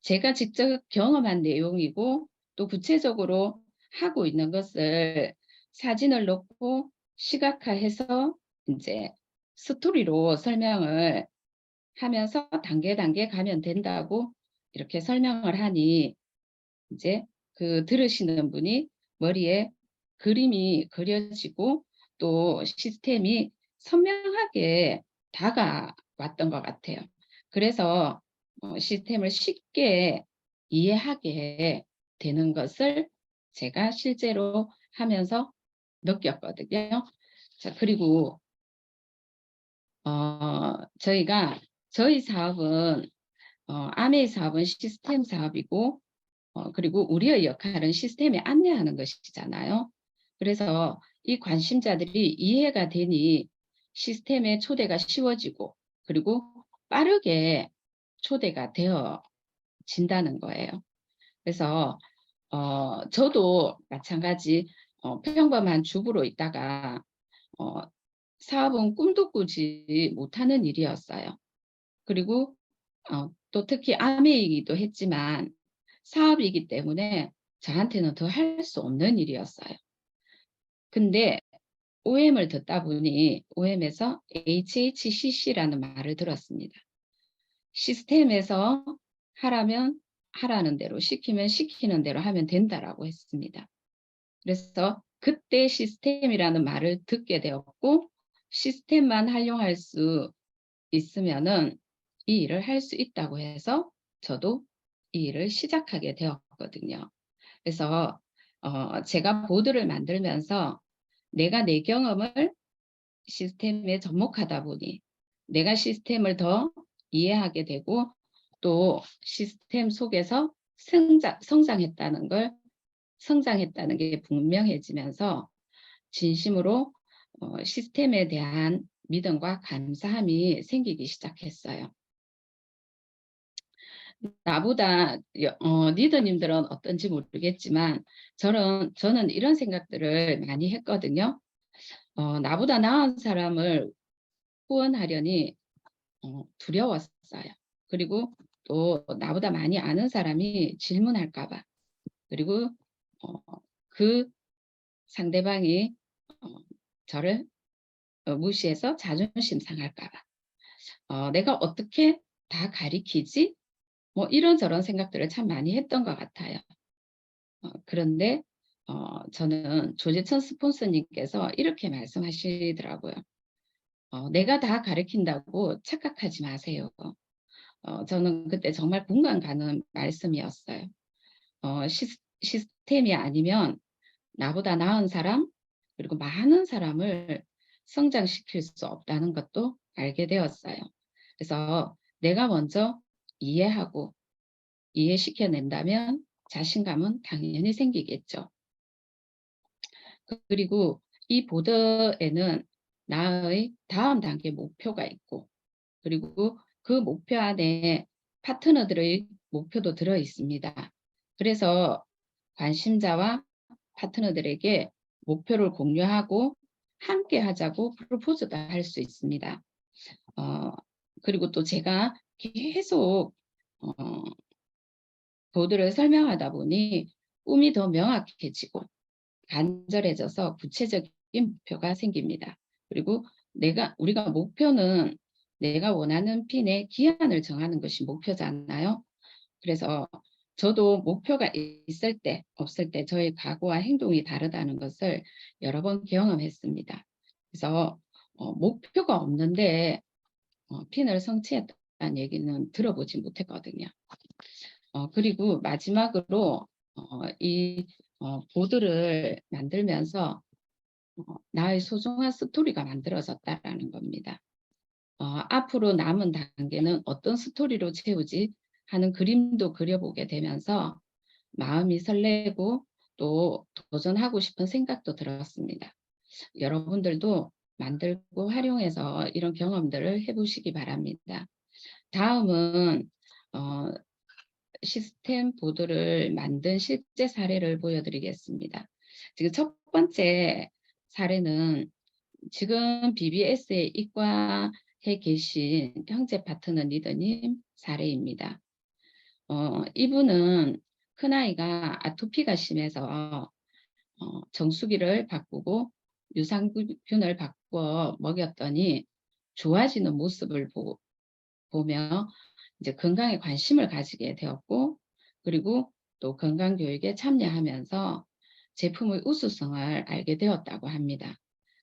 제가 직접 경험한 내용이고 또 구체적으로 하고 있는 것을 사진을 넣고 시각화해서 이제 스토리로 설명을 하면서 단계 가면 된다고 이렇게 설명을 하니 이제 그 들으시는 분이 머리에 그림이 그려지고 또 시스템이 선명하게 다가왔던 것 같아요. 그래서 시스템을 쉽게 이해하게 되는 것을 제가 실제로 하면서 느꼈거든요. 자, 그리고 저희 사업은 아메이 사업은 시스템 사업이고 그리고 우리의 역할은 시스템에 안내하는 것이잖아요. 그래서 이 관심자들이 이해가 되니 시스템의 초대가 쉬워지고 그리고 빠르게 초대가 되어진다는 거예요. 그래서 저도 마찬가지 평범한 주부로 있다가 사업은 꿈도 꾸지 못하는 일이었어요. 그리고 또 특히 아메이기도 했지만 사업이기 때문에 저한테는 더 할 수 없는 일이었어요. 근데 OM을 듣다 보니 OM에서 HHCC라는 말을 들었습니다. 시스템에서 하라면 하라는 대로, 시키면 시키는 대로 하면 된다라고 했습니다. 그래서 그때 시스템이라는 말을 듣게 되었고 시스템만 활용할 수 있으면은 이 일을 할 수 있다고 해서 저도 이 일을 시작하게 되었거든요. 그래서 제가 보드를 만들면서 내가 내 경험을 시스템에 접목하다 보니 내가 시스템을 더 이해하게 되고 또 시스템 속에서 성장했다는 게 분명해지면서 진심으로 시스템에 대한 믿음과 감사함이 생기기 시작했어요. 나보다 리더님들은 어떤지 모르겠지만 저는 이런 생각들을 많이 했거든요. 나보다 나은 사람을 후원하려니 두려웠어요. 그리고 또 나보다 많이 아는 사람이 질문할까 봐. 그리고 그 상대방이 저를 무시해서 자존심 상할까 봐. 내가 어떻게 다 가리키지? 뭐 이런저런 생각들을 참 많이 했던 것 같아요. 그런데 저는 조재천 스폰서님께서 이렇게 말씀하시더라고요. 내가 다 가르친다고 착각하지 마세요. 저는 그때 정말 공감 가는 말씀이었어요. 시스템이 아니면 나보다 나은 사람 그리고 많은 사람을 성장시킬 수 없다는 것도 알게 되었어요. 그래서 내가 먼저 이해하고 이해시켜낸다면 자신감은 당연히 생기겠죠. 그리고 이 보드에는 나의 다음 단계 목표가 있고 그리고 그 목표 안에 파트너들의 목표도 들어 있습니다. 그래서 관심자와 파트너들에게 목표를 공유하고 함께 하자고 프로포즈도 할 수 있습니다. 그리고 또 제가 계속 보드를 설명하다 보니 꿈이 더 명확해지고 간절해져서 구체적인 목표가 생깁니다. 그리고 우리가 목표는 내가 원하는 핀의 기한을 정하는 것이 목표잖아요. 그래서 저도 목표가 있을 때 없을 때 저의 각오와 행동이 다르다는 것을 여러 번 경험했습니다. 그래서 목표가 없는데 핀을 성취했다는 얘기는 들어보지 못했거든요. 그리고 마지막으로 이 보드를 만들면서 나의 소중한 스토리가 만들어졌다라는 겁니다. 앞으로 남은 단계는 어떤 스토리로 채우지 하는 그림도 그려보게 되면서 마음이 설레고 또 도전하고 싶은 생각도 들었습니다. 여러분들도 만들고 활용해서 이런 경험들을 해보시기 바랍니다. 다음은 시스템 보드를 만든 실제 사례를 보여드리겠습니다. 지금 첫 번째 사례는 지금 BBS에 입과해 계신 형제 파트너 리더님 사례입니다. 이분은 큰아이가 아토피가 심해서 정수기를 바꾸고 유산균을 바꿔 먹였더니 좋아지는 모습을 보며 이제 건강에 관심을 가지게 되었고, 그리고 또 건강교육에 참여하면서 제품의 우수성을 알게 되었다고 합니다.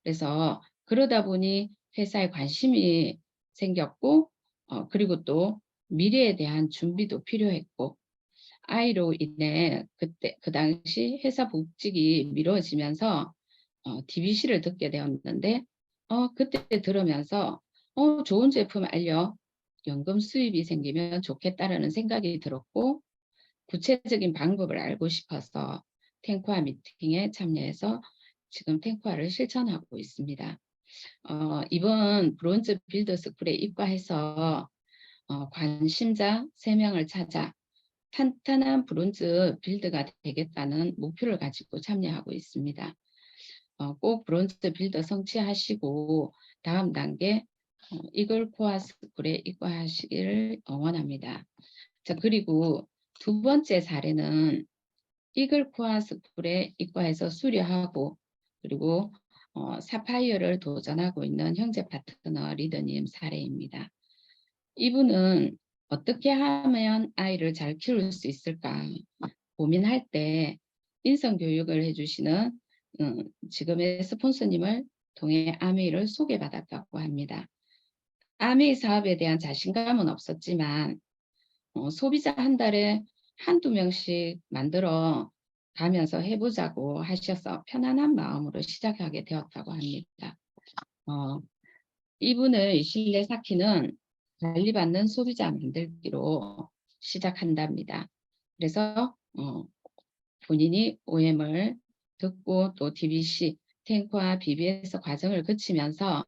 그래서 그러다 보니 회사에 관심이 생겼고, 그리고 또 미래에 대한 준비도 필요했고, 아이로 인해 그 당시 회사 복직이 미뤄지면서 DBC를 듣게 되었는데, 그때 들으면서 좋은 제품 알려 연금 수입이 생기면 좋겠다라는 생각이 들었고, 구체적인 방법을 알고 싶어서 탱쿠아 미팅에 참여해서 지금 탱쿠아를 실천하고 있습니다. 이번 브론즈 빌더 스쿨에 입과해서 관심자 3명을 찾아 탄탄한 브론즈 빌드가 되겠다는 목표를 가지고 참여하고 있습니다. 꼭 브론즈 빌더 성취하시고 다음 단계 이글 코아 스쿨에 입과하시기를 응원합니다. 자, 그리고 두 번째 사례는 이글 코아 스쿨에 입과해서 수료하고 그리고 사파이어를 도전하고 있는 형제 파트너 리더님 사례입니다. 이분은 어떻게 하면 아이를 잘 키울 수 있을까 고민할 때 인성교육을 해주시는 지금의 스폰서님을 통해 아메이를 소개받았다고 합니다. 아메이 사업에 대한 자신감은 없었지만 소비자 한 달에 한두 명씩 만들어 가면서 해보자고 하셔서 편안한 마음으로 시작하게 되었다고 합니다. 이분의 실내 쌓기는 관리받는 소비자 만들기로 시작한답니다. 그래서 본인이 OM을 듣고 또 DBC, 탱크와 BBS 과정을 거치면서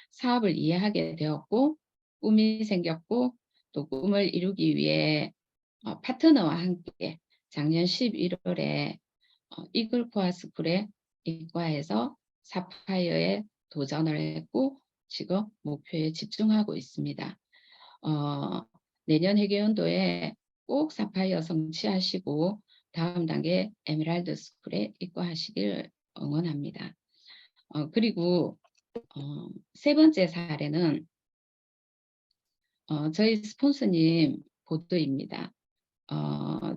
사업을 이해하게 되었고 꿈이 생겼고 또 꿈을 이루기 위해 파트너와 함께 작년 11월에 이글코아 스쿨에 입과해서 사파이어에 도전을 했고 지금 목표에 집중하고 있습니다. 내년 회계연도에 꼭 사파이어 성취하시고 다음 단계 에메랄드 스쿨에 입과하시길 응원합니다. 그리고 세 번째 사례는 저희 스폰서님 보도입니다.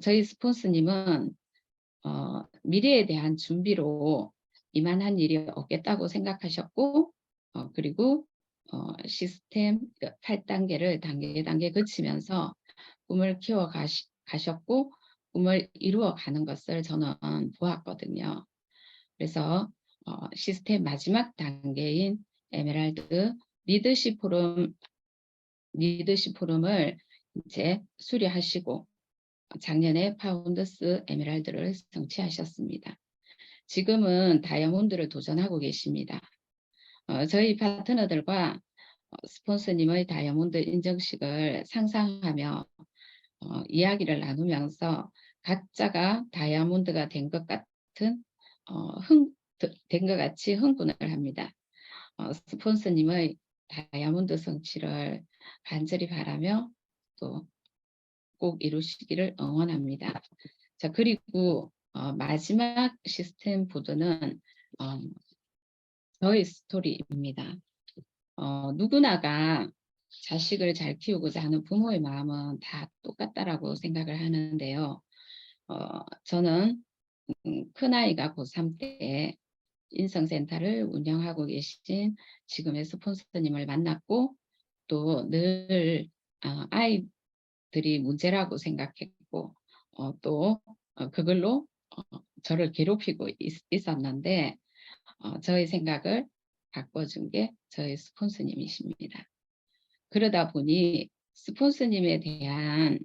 저희 스폰서님은 미래에 대한 준비로 이만한 일이 없겠다고 생각하셨고 그리고 시스템 8단계를 단계 거치면서 꿈을 키워 가셨고 꿈을 이루어 가는 것을 저는 보았거든요. 그래서 시스템 마지막 단계인 에메랄드 리더십 포럼을 이제 수료하시고 작년에 파운더스 에메랄드를 성취하셨습니다. 지금은 다이아몬드를 도전하고 계십니다. 저희 파트너들과 스폰서님의 다이아몬드 인정식을 상상하며 이야기를 나누면서 각자가 다이아몬드가 된 것 같은 된 것 같이 흥분을 합니다. 스폰서님의 다이아몬드 성취를 간절히 바라며 또 꼭 이루시기를 응원합니다. 자, 그리고 마지막 시스템 보드는 저의 스토리입니다. 누구나가 자식을 잘 키우고자 하는 부모의 마음은 다 똑같다라고 생각을 하는데요. 저는 큰아이가 고3 때 인성센터를 운영하고 계신 지금의 스폰서님을 만났고 또 늘 아이들이 문제라고 생각했고 또 그걸로 저를 괴롭히고 있었는데 저의 생각을 바꿔준 게 저희 스폰서님이십니다. 그러다 보니 스폰서님에 대한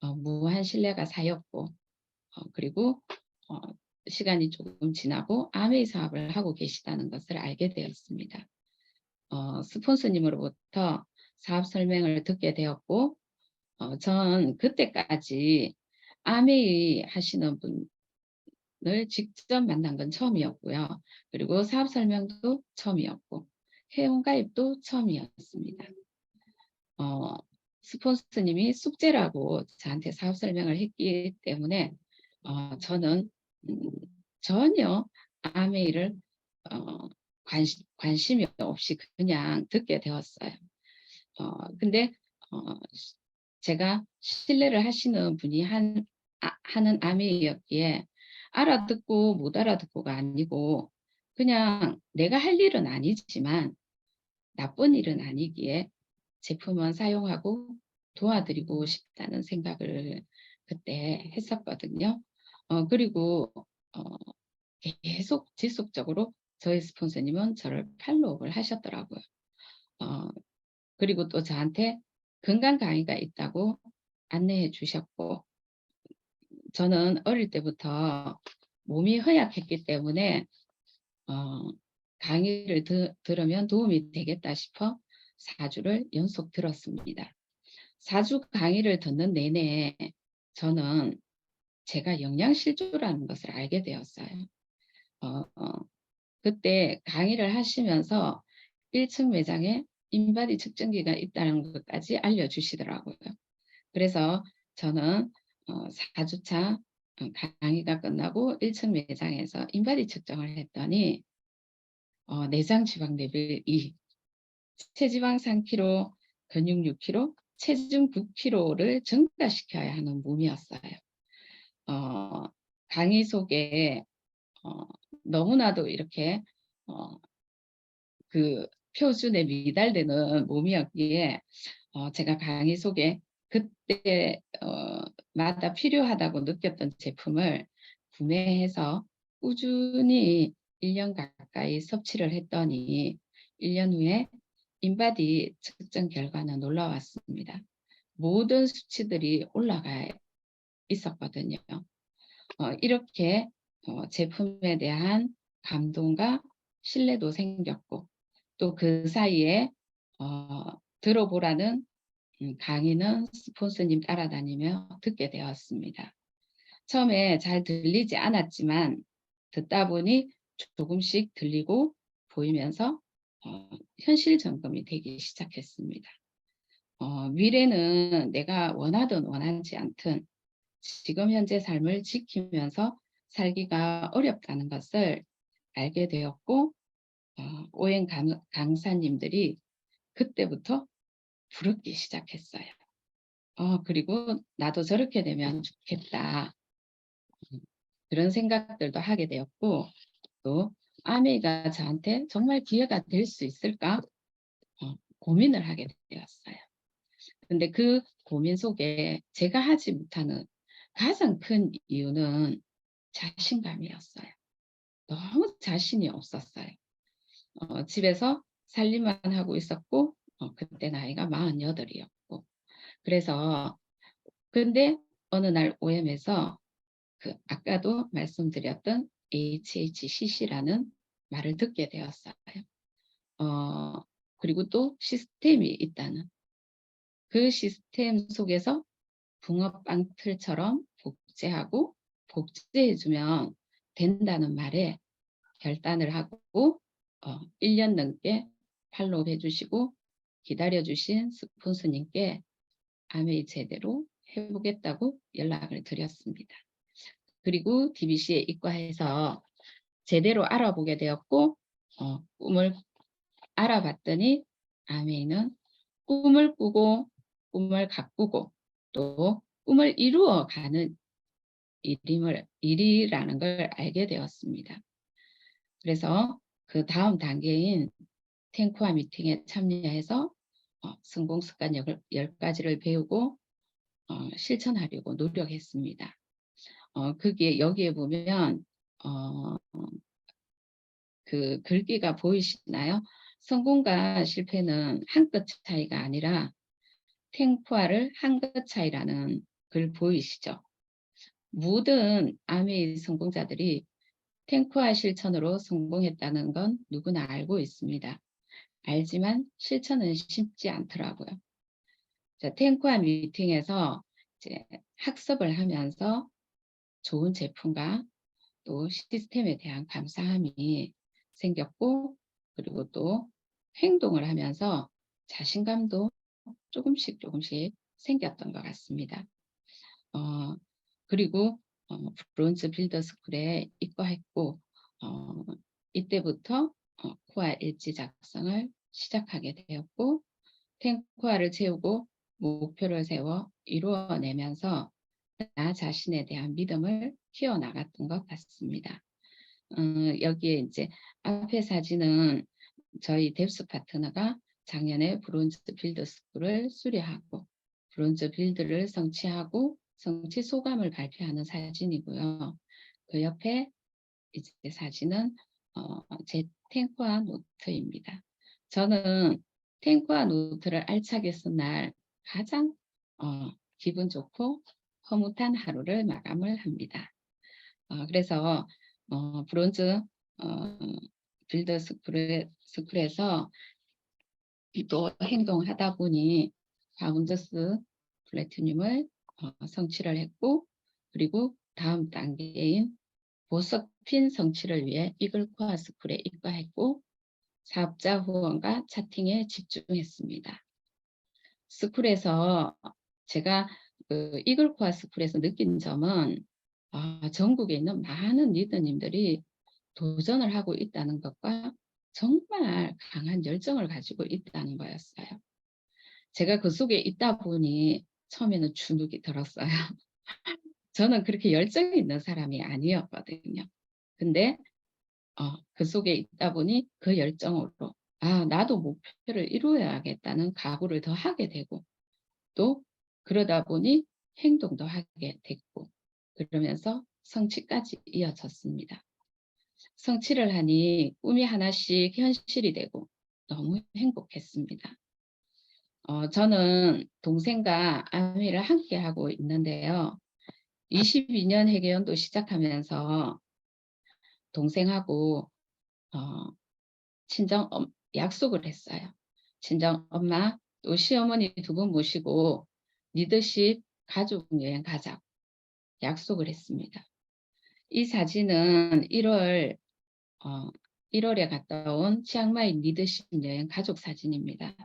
무한 신뢰가 쌓였고 그리고 시간이 조금 지나고 아메이 사업을 하고 계시다는 것을 알게 되었습니다. 스폰서님으로부터 사업 설명을 듣게 되었고 전 그때까지 아메이 하시는 분을 직접 만난 건 처음이었고요. 그리고 사업 설명도 처음이었고 회원가입도 처음이었습니다. 스폰서님이 숙제라고 저한테 사업 설명을 했기 때문에 저는 전혀 아메이를 관심이 없이 그냥 듣게 되었어요. 근데 제가 신뢰를 하시는 분이 하는 아메이였기에 알아듣고 못 알아듣고가 아니고 그냥 내가 할 일은 아니지만 나쁜 일은 아니기에 제품은 사용하고 도와드리고 싶다는 생각을 그때 했었거든요. 그리고 계속 지속적으로 저희 스폰서님은 저를 팔로우를 하셨더라고요. 그리고 또 저한테 건강 강의가 있다고 안내해 주셨고 저는 어릴 때부터 몸이 허약했기 때문에 강의를 들으면 도움이 되겠다 싶어 4주를 연속 들었습니다. 4주 강의를 듣는 내내 저는 제가 영양실조라는 것을 알게 되었어요. 그때 강의를 하시면서 1층 매장에 인바디 측정기가 있다는 것까지 알려주시더라고요. 그래서 저는 4주차 강의가 끝나고 1층 매장에서 인바디 측정을 했더니 내장 지방 레벨 2, 체지방 3kg, 근육 6kg, 체중 9kg를 증가시켜야 하는 몸이었어요. 강의 속에 너무나도 이렇게 그 표준에 미달되는 몸이었기에 제가 강의 속에 그때 마다 필요하다고 느꼈던 제품을 구매해서 꾸준히 1년 가까이 섭취를 했더니 1년 후에 인바디 측정 결과는 놀라웠습니다. 모든 수치들이 올라가 있었거든요. 이렇게 제품에 대한 감동과 신뢰도 생겼고 또 그 사이에 들어보라는 강의는 스폰서님 따라다니며 듣게 되었습니다. 처음에 잘 들리지 않았지만 듣다 보니 조금씩 들리고 보이면서 현실 점검이 되기 시작했습니다. 미래는 내가 원하든 원하지 않든 지금 현재 삶을 지키면서 살기가 어렵다는 것을 알게 되었고 오행 강사님들이 그때부터 부르기 시작했어요. 그리고 나도 저렇게 되면 좋겠다. 그런 생각들도 하게 되었고 또 아메이가 저한테 정말 기회가 될 수 있을까 고민을 하게 되었어요. 근데 그 고민 속에 제가 하지 못하는 가장 큰 이유는 자신감이었어요. 너무 자신이 없었어요. 집에서 살림만 하고 있었고 그때 나이가 48이었고 그래서 근데 어느 날 OM에서 그 아까도 말씀드렸던 HHCC라는 말을 듣게 되었어요. 그리고 또 시스템이 있다는 그 시스템 속에서 붕어빵 틀처럼 복제하고 복제해주면 된다는 말에 결단을 하고 1년 넘게 팔로우 해주시고 기다려주신 스폰서님께 아메이 제대로 해보겠다고 연락을 드렸습니다. 그리고 DBC에 입과해서 제대로 알아보게 되었고 꿈을 알아봤더니 아메이는 꿈을 꾸고 꿈을 가꾸고 또 꿈을 이루어가는 일이라는 걸 알게 되었습니다. 그래서 그 다음 단계인 탱크와 미팅에 참여해서 성공 습관 10가지를 배우고 실천하려고 노력했습니다. 그게 여기에 보면 그 글귀가 보이시나요? 성공과 실패는 한 끗 차이가 아니라 탱크와를 한 끗 차이라는 글 보이시죠? 모든 아메이 성공자들이 탱크화 실천으로 성공했다는 건 누구나 알고 있습니다. 알지만 실천은 쉽지 않더라고요. 자, 탱크화 미팅에서 이제 학습을 하면서 좋은 제품과 또 시스템에 대한 감사함이 생겼고, 그리고 또 행동을 하면서 자신감도 조금씩 생겼던 것 같습니다. 그리고 브론즈 빌더 스쿨에 입과했고, 이때부터 코아 일지 작성을 시작하게 되었고, 탱코아를 채우고 목표를 세워 이루어내면서 나 자신에 대한 믿음을 키워나갔던 것 같습니다. 여기에 이제 앞에 사진은 저희 뎁스 파트너가 작년에 브론즈 빌드 스쿨을 수료하고 브론즈 빌드를 성취하고 성취 소감을 발표하는 사진이고요. 그 옆에 이제 사진은 제 탱크화 노트입니다. 저는 탱크화 노트를 알차게 쓴 날 가장 기분 좋고 허무한 하루를 마감을 합니다. 그래서 브론즈 빌더 스쿨에서 또 행동하다 보니 파운더스 플래티늄을 성취를 했고, 그리고 다음 단계인 보석핀 성취를 위해 이글코아 스쿨에 입과했고, 사업자 후원과 차팅에 집중했습니다. 스쿨에서 제가 그 이글코아 스쿨에서 느낀 점은 전국에 있는 많은 리더님들이 도전을 하고 있다는 것과 정말 강한 열정을 가지고 있다는 거였어요. 제가 그 속에 있다 보니 처음에는 주눅이 들었어요. 저는 그렇게 열정이 있는 사람이 아니었거든요. 근데 그 속에 있다 보니 그 열정으로 나도 목표를 이루어야겠다는 각오를 더 하게 되고, 또 그러다 보니 행동도 하게 됐고, 그러면서 성취까지 이어졌습니다. 성취를 하니 꿈이 하나씩 현실이 되고 너무 행복했습니다. 저는 동생과 아미를 함께 하고 있는데요. 22년 회계연도 시작하면서 동생하고 친정 약속을 했어요. 친정 엄마 또 시어머니 두 분 모시고 리더십 가족 여행 가자고 약속을 했습니다. 이 사진은 1월에 갔다 온 치앙마이 리더십 여행 가족 사진입니다.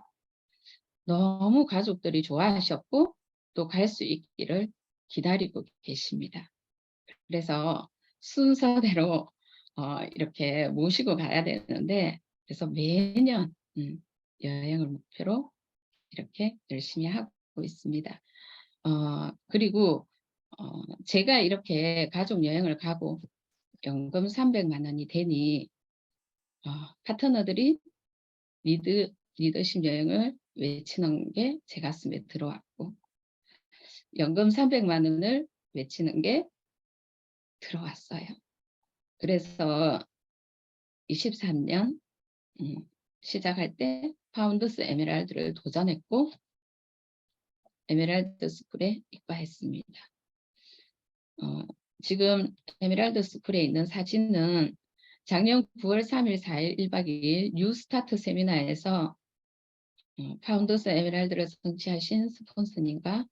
너무 가족들이 좋아하셨고 또 갈 수 있기를 기다리고 계십니다. 그래서 순서대로 이렇게 모시고 가야 되는데, 그래서 매년 여행을 목표로 이렇게 열심히 하고 있습니다. 그리고 제가 이렇게 가족 여행을 가고 연금 300만 원이 되니 파트너들이 리더십 여행을 외치는 게 제 가슴에 들어왔고, 연금 300만 원을 외치는 게 들어왔어요. 그래서 23년 시작할 때 파운더스 에메랄드를 도전했고 에메랄드 스쿨에 입과했습니다. 지금 에메랄드 스쿨에 있는 사진은 작년 9월 3일 4일 1박 2일 뉴스타트 세미나에서 파운더스 에메랄드를 성취하신 스폰서님과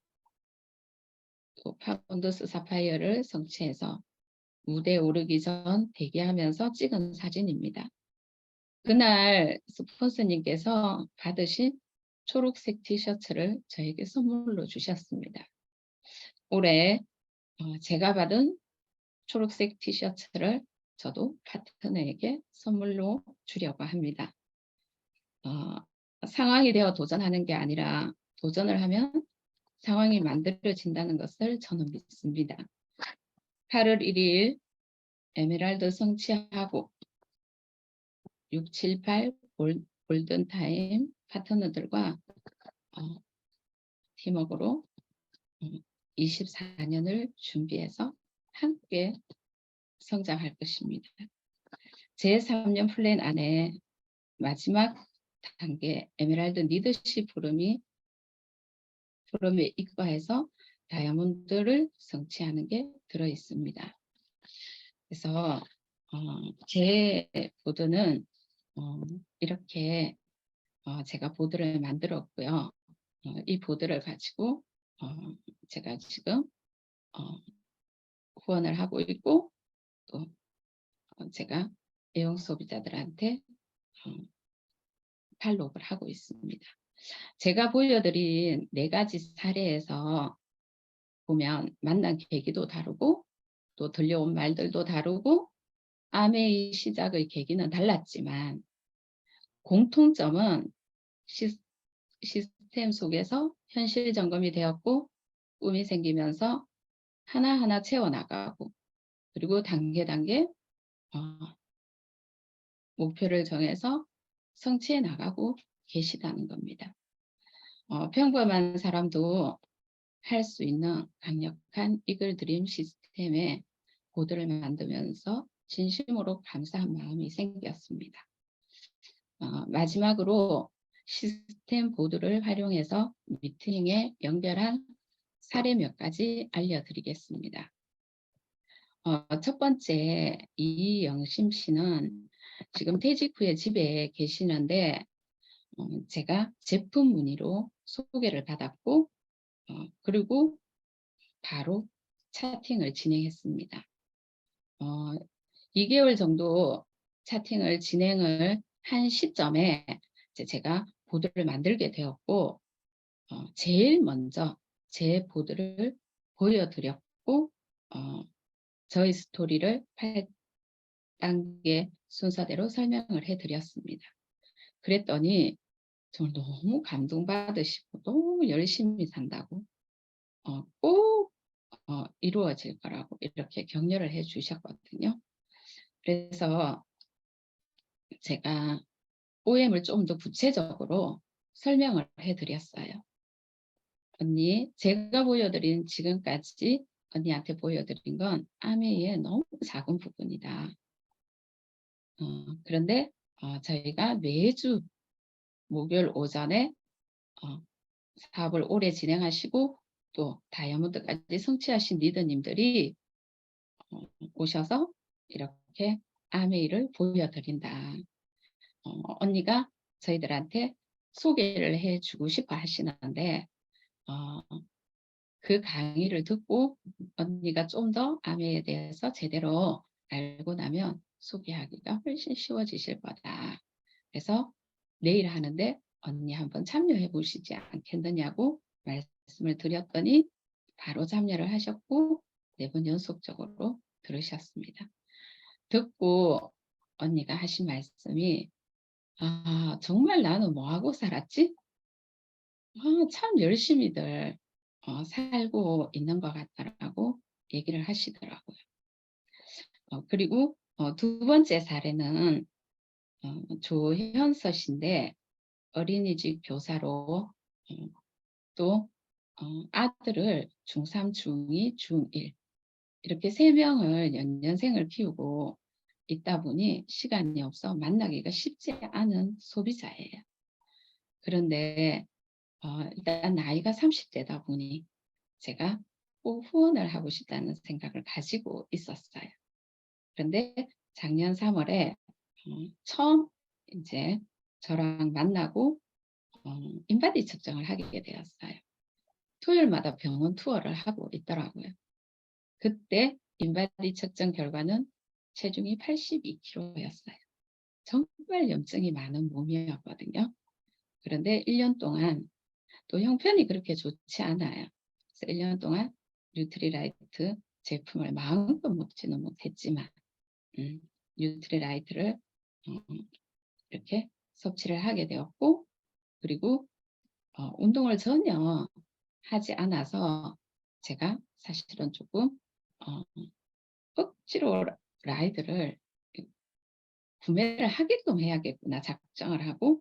또 파운더스 사파이어를 성취해서 무대에 오르기 전 대기하면서 찍은 사진입니다. 그날 스폰서님께서 받으신 초록색 티셔츠를 저에게 선물로 주셨습니다. 올해 제가 받은 초록색 티셔츠를 저도 파트너에게 선물로 주려고 합니다. 상황이 되어 도전하는 게 아니라 도전을 하면 상황이 만들어진다는 것을 저는 믿습니다. 8월 1일 에메랄드 성취하고 678 골든타임 파트너들과 팀워크로 24년을 준비해서 함께 성장할 것입니다. 제 3년 플랜 안에 마지막 단계 에메랄드 리더십 프로그램에 입과해서 다이아몬드를 성취하는 게 들어 있습니다. 그래서 제 보드는 이렇게 제가 보드를 만들었고요. 이 보드를 가지고 제가 지금 후원을 하고 있고, 또 제가 애용 소비자들한테 팔로우를 하고 있습니다. 제가 보여드린 4가지 사례에서 보면 만난 계기도 다르고, 또 들려온 말들도 다르고, 아메이 시작의 계기는 달랐지만 공통점은 시스템 속에서 현실 점검이 되었고, 꿈이 생기면서 하나하나 채워나가고, 그리고 단계 목표를 정해서 성취해 나가고 계시다는 겁니다. 평범한 사람도 할 수 있는 강력한 이글 드림 시스템에 보드를 만들면서 진심으로 감사한 마음이 생겼습니다. 마지막으로 시스템 보드를 활용해서 미팅에 연결한 사례 몇 가지 알려드리겠습니다. 첫 번째, 이영심 씨는 지금 퇴직 후에 집에 계시는데 제가 제품 문의로 소개를 받았고, 그리고 바로 차팅을 진행했습니다. 2개월 정도 차팅을 진행을 한 시점에 제가 보드를 만들게 되었고, 제일 먼저 제 보드를 보여드렸고, 저희 스토리를 8단계 순서대로 설명을 해드렸습니다. 그랬더니 정말 너무 감동받으시고 너무 열심히 산다고, 꼭 이루어질 거라고 이렇게 격려를 해 주셨거든요. 그래서 제가 OM을 좀 더 구체적으로 설명을 해드렸어요. 언니, 제가 보여드린 지금까지 언니한테 보여드린 건 아메이의 너무 작은 부분이다. 그런데 저희가 매주 목요일 오전에 사업을 오래 진행하시고 또 다이아몬드까지 성취하신 리더님들이 오셔서 이렇게 아메이를 보여드린다. 언니가 저희들한테 소개를 해주고 싶어 하시는데 그 강의를 듣고 언니가 좀 더 아메이에 대해서 제대로 알고 나면 소개하기가 훨씬 쉬워지실 거다. 그래서 내일 하는데 언니 한번 참여해 보시지 않겠느냐고 말씀을 드렸더니 바로 참여를 하셨고 4번 연속적으로 들으셨습니다. 듣고 언니가 하신 말씀이 정말 나는 뭐하고 살았지? 참 열심히들 살고 있는 것 같다라고 얘기를 하시더라고요. 그리고 2번째 사례는 조현서 씨인데 어린이집 교사로 또 아들을 중3, 중2, 중1 이렇게 3명을 연년생을 키우고 있다 보니 시간이 없어 만나기가 쉽지 않은 소비자예요. 그런데 일단 나이가 30대다 보니 제가 꼭 후원을 하고 싶다는 생각을 가지고 있었어요. 그런데 작년 3월에 처음 이제 저랑 만나고 인바디 측정을 하게 되었어요. 토요일마다 병원 투어를 하고 있더라고요. 그때 인바디 측정 결과는 체중이 82kg였어요. 정말 염증이 많은 몸이었거든요. 그런데 1년 동안 또 형편이 그렇게 좋지 않아요. 그래서 1년 동안 뉴트리라이트 제품을 마음껏 먹지는 못했지만 뉴트리라이트를 이렇게 섭취를 하게 되었고, 그리고 운동을 전혀 하지 않아서 제가 사실은 조금 억지로 라이드를 구매를 하게끔 해야겠구나 작정을 하고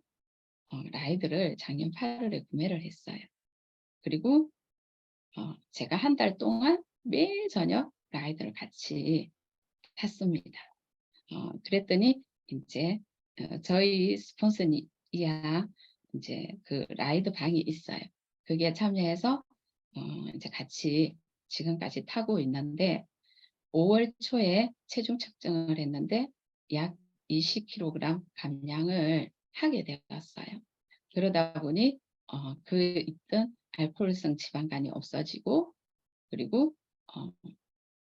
라이드를 작년 8월에 구매를 했어요. 그리고 제가 한 달 동안 매일 저녁 라이드를 같이 탔습니다. 그랬더니 이제 저희 스폰서이야 이제 그 라이드 방이 있어요. 그게 참여해서 이제 같이 지금까지 타고 있는데 5월 초에 체중 측정을 했는데 약 20kg 감량을 하게 되었어요. 그러다 보니 그 있던 알코올성 지방간이 없어지고 그리고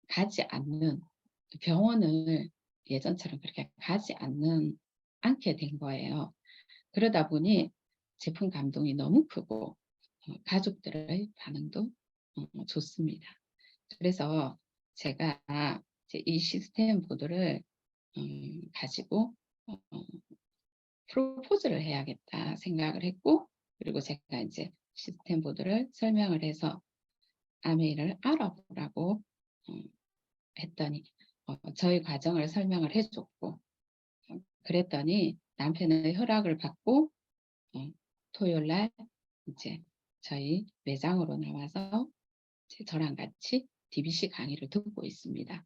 가지 않는 병원을 예전처럼 그렇게 가지 않게 된 거예요. 그러다 보니 제품 감동이 너무 크고 가족들의 반응도 좋습니다. 그래서 제가 이제 이 시스템 보드를 가지고 프로포즈를 해야겠다 생각을 했고 그리고 제가 이제 시스템 보드를 설명을 해서 아메이를 알아보라고 했더니 저희 과정을 설명을 해줬고 그랬더니 남편의 허락을 받고 토요일 날 이제 저희 매장으로 나와서 저랑 같이 DBC 강의를 듣고 있습니다.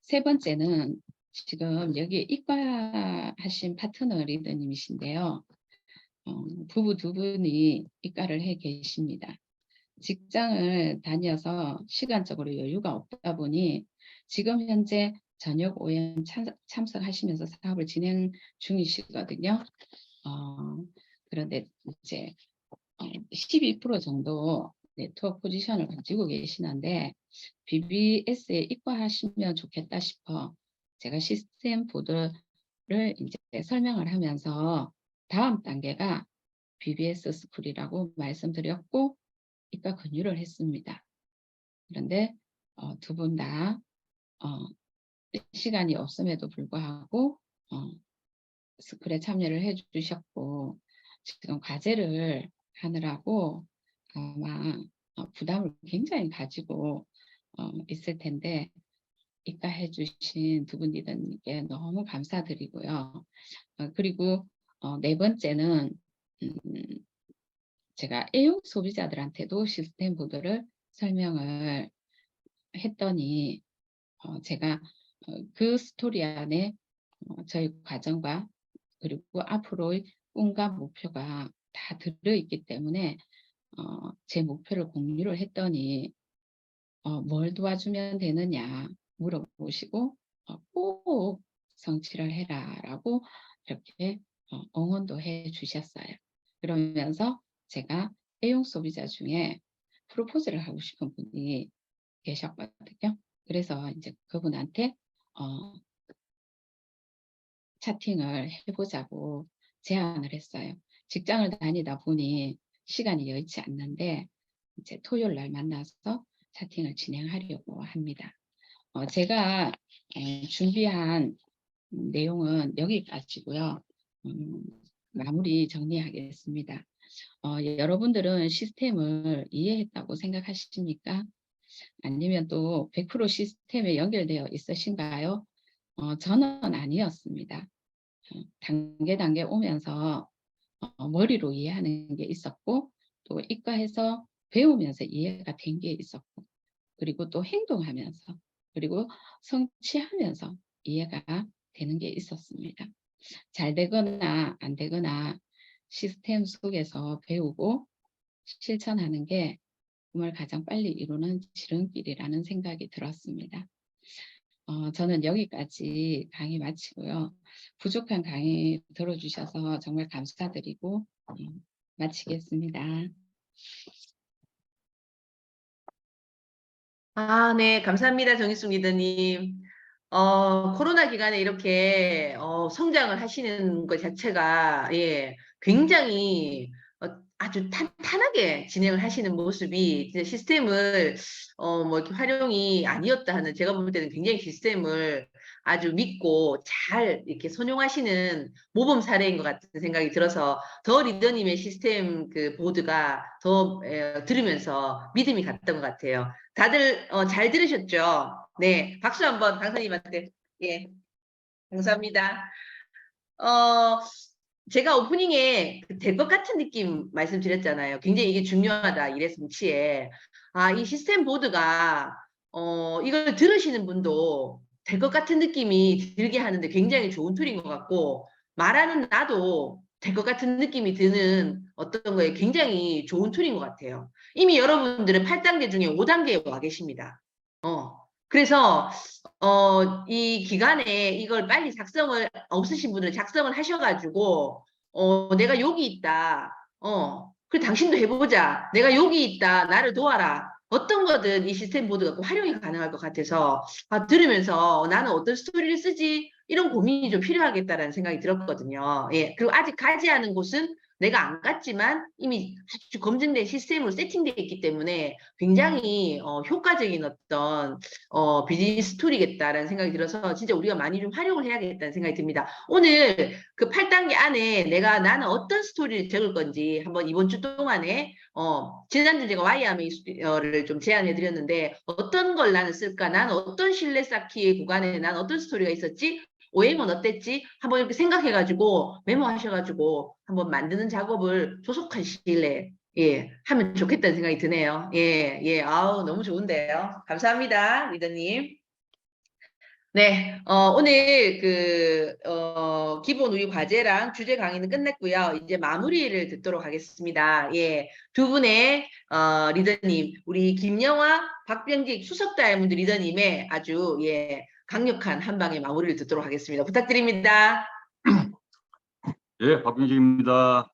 세 번째는 지금 여기 이과하신 파트너 리더님이신데요. 부부 두 분이 이과를 해 계십니다. 직장을 다녀서 시간적으로 여유가 없다 보니 지금 현재 저녁 오전 참석하시면서 사업을 진행 중이시거든요. 그런데 이제 12% 정도 네트워크 포지션을 가지고 계시는데 BBS에 입과하시면 좋겠다 싶어 제가 시스템 보드를 이제 설명을 하면서 다음 단계가 BBS 스쿨이라고 말씀드렸고 입과 권유를 했습니다. 그런데 두 분 다 시간이 없음에도 불구하고 스쿨에 참여를 해주셨고 지금 과제를 하느라고 아마 부담을 굉장히 가지고 있을 텐데 입가해 주신 두 분 리더님께 너무 감사드리고요. 그리고 네 번째는 제가 A용 소비자들한테도 시스템 보드를 설명을 했더니 제가 그 스토리 안에 저희 과정과 그리고 앞으로의 꿈과 목표가 다 들어있기 때문에 제 목표를 공유를 했더니 뭘 도와주면 되느냐 물어보시고 꼭 성취를 해라 라고 이렇게 응원도 해 주셨어요. 그러면서 제가 A용 소비자 중에 프로포즈를 하고 싶은 분이 계셨거든요. 그래서 이제 그분한테 차팅을 해보자고 제안을 했어요. 직장을 다니다 보니 시간이 여의치 않는데 이제 토요일 날 만나서 차팅을 진행하려고 합니다. 제가 준비한 내용은 여기까지고요. 마무리 정리하겠습니다. 여러분들은 시스템을 이해했다고 생각하십니까? 아니면 또 100% 시스템에 연결되어 있으신가요? 저는 아니었습니다. 단계 오면서 머리로 이해하는 게 있었고 또 이과에서 배우면서 이해가 된 게 있었고 그리고 또 행동하면서 그리고 성취하면서 이해가 되는 게 있었습니다. 잘 되거나 안 되거나 시스템 속에서 배우고 실천하는 게 꿈을 가장 빨리 이루는 지름길이라는 생각이 들었습니다. 저는 여기까지 강의 마치고요. 부족한 강의 들어주셔서 정말 감사드리고 마치겠습니다. 네, 감사합니다. 정희숙 리더님. 코로나 기간에 이렇게 성장을 하시는 것 자체가 굉장히 아주 탄탄하게 진행을 하시는 모습이 진짜 시스템을 뭐 이렇게 활용이 아니었다 하는 제가 볼 때는 굉장히 시스템을 아주 믿고 잘 이렇게 선용하시는 모범 사례인 것 같은 생각이 들어서 더 리더님의 시스템 그 보드가 더 들으면서 믿음이 갔던 것 같아요. 다들 잘 들으셨죠? 네, 박수 한번 강사님한테. 예, 감사합니다. 제가 오프닝에 될 것 같은 느낌 말씀드렸잖아요. 굉장히 이게 중요하다, 이래 성취에. 이 시스템 보드가, 이걸 들으시는 분도 될 것 같은 느낌이 들게 하는데 굉장히 좋은 툴인 것 같고, 말하는 나도 될 것 같은 느낌이 드는 어떤 거에 굉장히 좋은 툴인 것 같아요. 이미 여러분들은 8단계 중에 5단계에 와 계십니다. 그래서 이 기간에 이걸 빨리 작성을 없으신 분들은 작성을 하셔가지고 내가 여기 있다. 그래 당신도 해보자. 내가 여기 있다. 나를 도와라. 어떤 거든 이 시스템 보드 갖고 활용이 가능할 것 같아서 들으면서 나는 어떤 스토리를 쓰지 이런 고민이 좀 필요하겠다라는 생각이 들었거든요. 예, 그리고 아직 가지 않은 곳은 내가 안 갔지만 이미 아주 검증된 시스템으로 세팅되어 있기 때문에 굉장히 효과적인 어떤 비즈니스 툴이겠다라는 생각이 들어서 진짜 우리가 많이 좀 활용을 해야겠다는 생각이 듭니다. 오늘 그 8단계 안에 나는 어떤 스토리를 적을 건지 한번 이번 주 동안에 지난주 제가 와이아메이를 좀 제안해 드렸는데 어떤 걸 나는 쓸까? 나는 어떤 신뢰 쌓기의 구간에 난 어떤 스토리가 있었지? OM은 어땠지? 한번 이렇게 생각해가지고 메모하셔가지고 한번 만드는 작업을 조속한 시일 내에 예, 하면 좋겠다는 생각이 드네요. 예, 예, 아우, 너무 좋은데요. 감사합니다, 리더님. 네, 오늘 기본 우리 과제랑 주제 강의는 끝냈고요. 이제 마무리를 듣도록 하겠습니다. 예, 두 분의, 리더님, 우리 김영화, 박병직 수석 다이아몬드 리더님의 아주, 예, 강력한 한 방의 마무리를 듣도록 하겠습니다. 부탁드립니다. 예, 박병식입니다.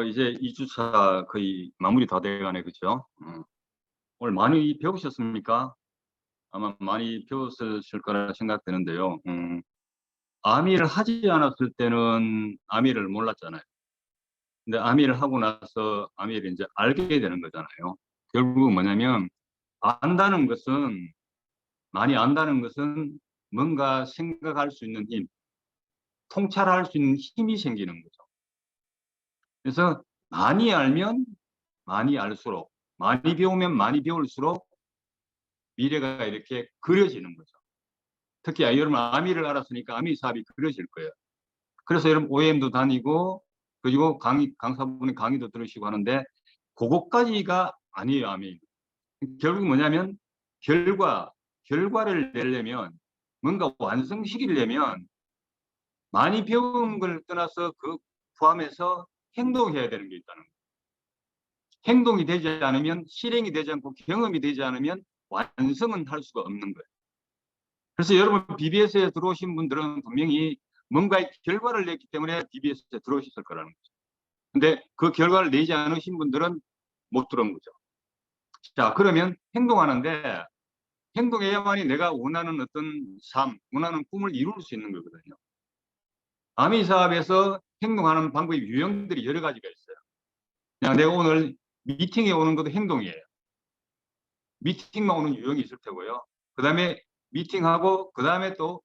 이제 2주차 거의 마무리 다 돼가네, 그죠? 오늘 많이 배우셨습니까? 아마 많이 배웠을 거라 생각되는데요. 아미를 하지 않았을 때는 아미를 몰랐잖아요. 근데 아미를 하고 나서 아미를 이제 알게 되는 거잖아요. 결국 뭐냐면, 많이 안다는 것은 뭔가 생각할 수 있는 힘, 통찰할 수 있는 힘이 생기는 거죠. 그래서 많이 알면 많이 알수록, 많이 배우면 많이 배울수록 미래가 이렇게 그려지는 거죠. 특히 여러분 아미를 알았으니까 아미 사업이 그려질 거예요. 그래서 여러분 OM도 다니고 그리고 강사분이 강의도 들으시고 하는데 그것까지가 아니에요. 아미. 결국 뭐냐면 결과를 내려면 뭔가 완성시키려면 많이 배운 걸 떠나서 그 포함해서 행동해야 되는 게 있다는 거예요. 행동이 되지 않으면 실행이 되지 않고 경험이 되지 않으면 완성은 할 수가 없는 거예요. 그래서 여러분 BBS에 들어오신 분들은 분명히 뭔가의 결과를 냈기 때문에 BBS에 들어오셨을 거라는 거죠. 근데 그 결과를 내지 않으신 분들은 못 들어온 거죠. 자, 그러면 행동하는데 행동해야만이 내가 원하는 어떤 삶, 원하는 꿈을 이룰 수 있는 거거든요. 아미 사업에서 행동하는 방법의 유형들이 여러 가지가 있어요. 그냥 내가 오늘 미팅에 오는 것도 행동이에요. 미팅만 오는 유형이 있을 테고요. 그 다음에 미팅하고 그 다음에 또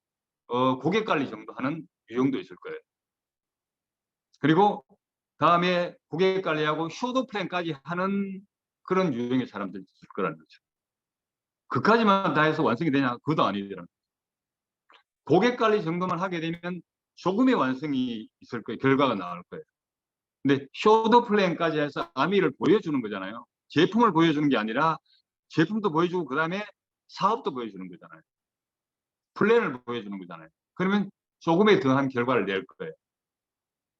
고객 관리 정도 하는 유형도 있을 거예요. 그리고 다음에 고객 관리하고 쇼도 플랜까지 하는 그런 유형의 사람들이 있을 거라는 거죠. 그까지만 다 해서 완성이 되냐? 그것도 아니더라고요. 고객 관리 정도만 하게 되면 조금의 완성이 있을 거예요. 결과가 나올 거예요. 근데 쇼도 플랜까지 해서 아미를 보여주는 거잖아요. 제품을 보여주는 게 아니라 제품도 보여주고 그 다음에 사업도 보여주는 거잖아요. 플랜을 보여주는 거잖아요. 그러면 조금의 더한 결과를 낼 거예요.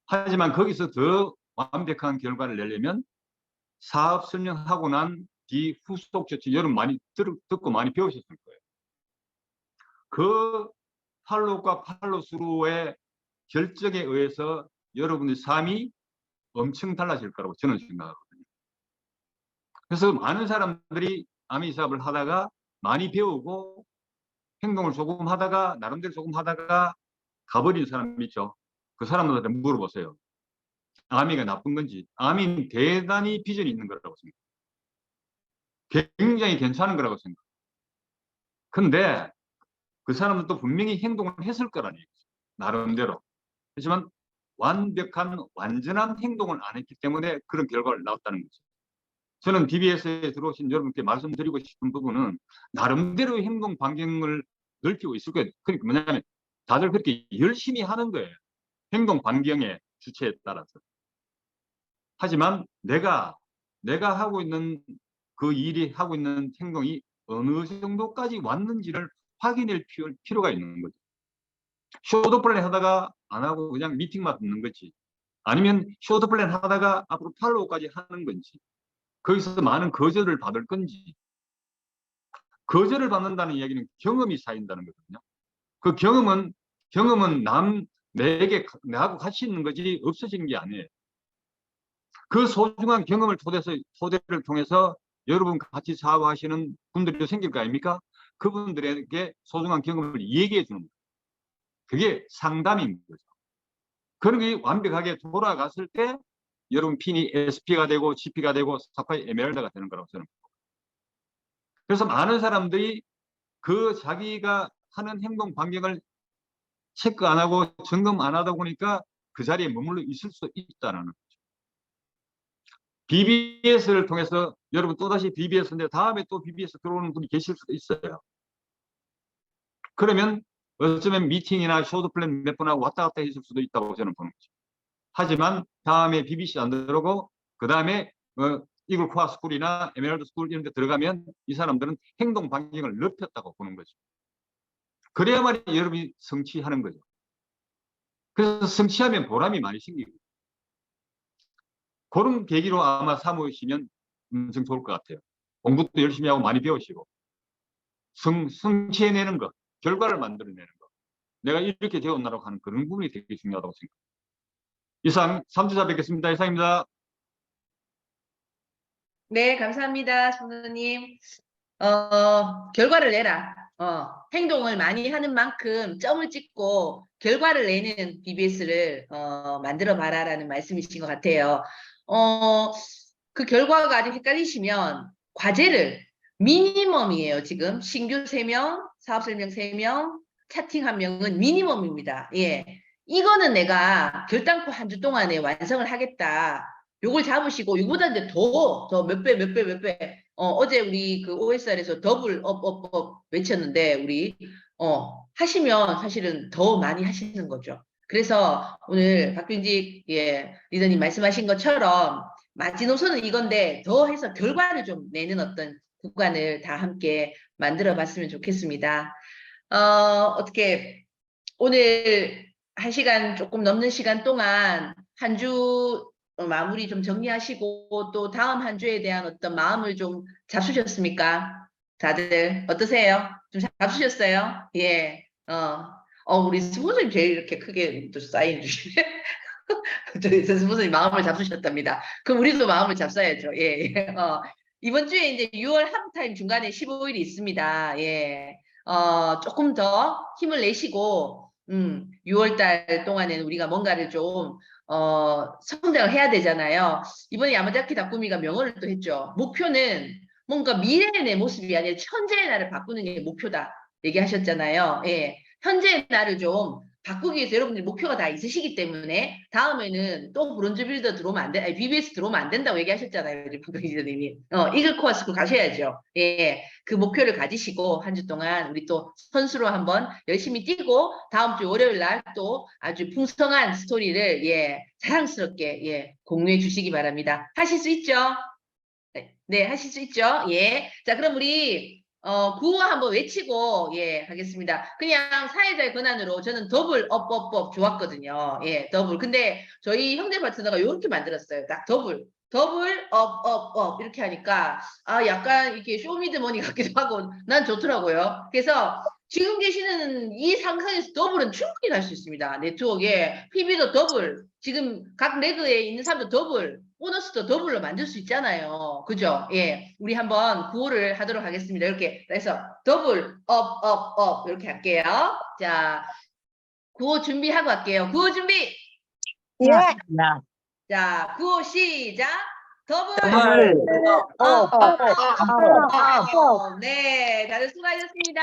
하지만 거기서 더 완벽한 결과를 내려면 사업 설명하고 난 뒤 후속 조치 여러분 많이 듣고 많이 배우셨을 거예요. 그 팔로우과 팔로우스루의 결정에 의해서 여러분의 삶이 엄청 달라질 거라고 저는 생각하거든요. 그래서 많은 사람들이 아미 사업을 하다가 많이 배우고 행동을 조금 하다가 나름대로 조금 하다가 가버린 사람 있죠. 그 사람들한테 물어보세요. 아미가 나쁜 건지. 아미는 대단히 비전이 있는 거라고 생각해요. 굉장히 괜찮은 거라고 생각해요. 근데 그 사람들도 분명히 행동을 했을 거라는 얘기죠. 나름대로. 하지만 완벽한 완전한 행동을 안 했기 때문에 그런 결과를 나왔다는 거죠. 저는 BBS에 들어오신 여러분께 말씀드리고 싶은 부분은 나름대로의 행동 반경을 넓히고 있을 거예요. 그러니까 뭐냐면 다들 그렇게 열심히 하는 거예요. 행동 반경의 주체에 따라서. 하지만 내가 하고 있는 그 일이 하고 있는 행동이 어느 정도까지 왔는지를 확인할 필요가 있는 거죠. 쇼도 플랜 하다가 안 하고 그냥 미팅만 듣는 거지. 아니면 쇼트 플랜 하다가 앞으로 팔로우까지 하는 건지. 거기서 많은 거절을 받을 건지. 거절을 받는다는 이야기는 경험이 쌓인다는 거거든요. 그 경험은 내게, 나하고 같이 있는 거지 없어지는 게 아니에요. 그 소중한 경험을 토대를 통해서 여러분 같이 사업하시는 분들이 생길 거 아닙니까? 그분들에게 소중한 경험을 얘기해 주는 거예요. 그게 상담인 거죠. 그런 게 완벽하게 돌아갔을 때 여러분 핀이 SP가 되고 GP가 되고 사파이 에메랄드가 되는 거라고 저는 봅니다. 그래서 많은 사람들이 그 자기가 하는 행동 반경을 체크 안 하고 점검 안 하다 보니까 그 자리에 머물러 있을 수 있다는 거죠. BBS를 통해서 여러분 또다시 BBS인데 다음에 또 BBS 들어오는 분이 계실 수도 있어요. 그러면 어쩌면 미팅이나 쇼트 플랜 몇 번 하고 왔다 갔다 했을 수도 있다고 저는 보는 거죠. 하지만 다음에 BBC 안 들어오고 그 다음에 이글 코어 스쿨이나 에메랄드 스쿨 이런 데 들어가면 이 사람들은 행동 반경을 넓혔다고 보는 거죠. 그래야만 여러분이 성취하는 거죠. 그래서 성취하면 보람이 많이 생기고 그런 계기로 아마 삼으시면 엄청 좋을 것 같아요. 공부도 열심히 하고 많이 배우시고 성취해내는 것, 결과를 만들어내는 것. 내가 이렇게 되었나라고 하는 그런 부분이 되게 중요하다고 생각합니다. 이상 3주차 뵙겠습니다. 이상입니다. 네, 감사합니다, 성도님. 결과를 내라. 행동을 많이 하는 만큼 점을 찍고 결과를 내는 BBS를 만들어 봐라라는 말씀이신 것 같아요. 그 결과가 아직 헷갈리시면 과제를 미니멈이에요. 지금 신규 3명, 사업 설명 3명, 차팅 1명은 미니멈입니다. 예. 이거는 내가 결단코 한 주 동안에 완성을 하겠다. 요걸 잡으시고 이거보다 이제 더 몇 배. 어제 우리 그 OSR에서 더블 업 외쳤는데 우리 하시면 사실은 더 많이 하시는 거죠. 그래서 오늘 박균직 리더님 말씀하신 것처럼 마지노선은 이건데 더 해서 결과를 좀 내는 어떤 구간을 다 함께 만들어 봤으면 좋겠습니다. 어떻게 오늘 1시간 조금 넘는 시간 동안 한 주 마무리 좀 정리하시고 또 다음 한 주에 대한 어떤 마음을 좀 잡수셨습니까? 다들 어떠세요? 좀 잡수셨어요? 예. 우리 스폰서님 제일 이렇게 크게 또 사인 주시네. 저희 스폰서님 마음을 잡수셨답니다. 그럼 우리도 마음을 잡숴야죠. 예. 이번 주에 이제 6월 하프타임 중간에 15일이 있습니다. 예. 조금 더 힘을 내시고 6월 달 동안에는 우리가 뭔가를 좀 성장을 해야 되잖아요. 이번에 야마자키 다쿠미가 명언을 또 했죠. 목표는 뭔가 미래의 내 모습이 아니라 현재의 나를 바꾸는 게 목표다 얘기하셨잖아요. 예. 현재의 나를 좀 바꾸기 위해서 여러분들 목표가 다 있으시기 때문에 다음에는 또 브론즈 빌더 들어오면 안 돼, 아니 BBS 들어오면 안 된다고 얘기하셨잖아요. 우리 박근혜 기자님이. 이글 코어 스쿨 가셔야죠. 예. 그 목표를 가지시고 한 주 동안 우리 또 선수로 한번 열심히 뛰고 다음 주 월요일 날 또 아주 풍성한 스토리를 자랑스럽게 공유해 주시기 바랍니다. 하실 수 있죠? 네, 하실 수 있죠? 예. 자, 그럼 우리 구호 한번 외치고 하겠습니다. 그냥 사회자의 권한으로 저는 더블 업 좋았거든요. 예, 더블. 근데 저희 형제 파트너가 이렇게 만들었어요. 딱 더블 업 이렇게 하니까 약간 이렇게 쇼미더머니 같기도 하고 난 좋더라고요. 그래서 지금 계시는 이 상상에서 더블은 충분히 갈 수 있습니다. 네트워크에 PB도 더블, 지금 각 레그에 있는 사람도 더블, 보너스도 더블로 만들 수 있잖아요. 그죠? 예. 우리 한번 구호를 하도록 하겠습니다. 이렇게 해서 더블 업 이렇게 할게요. 자, 구호 준비하고 할게요. 구호 준비. 자, 구호 시작. 더블 업. 네, 다들 수고하셨습니다.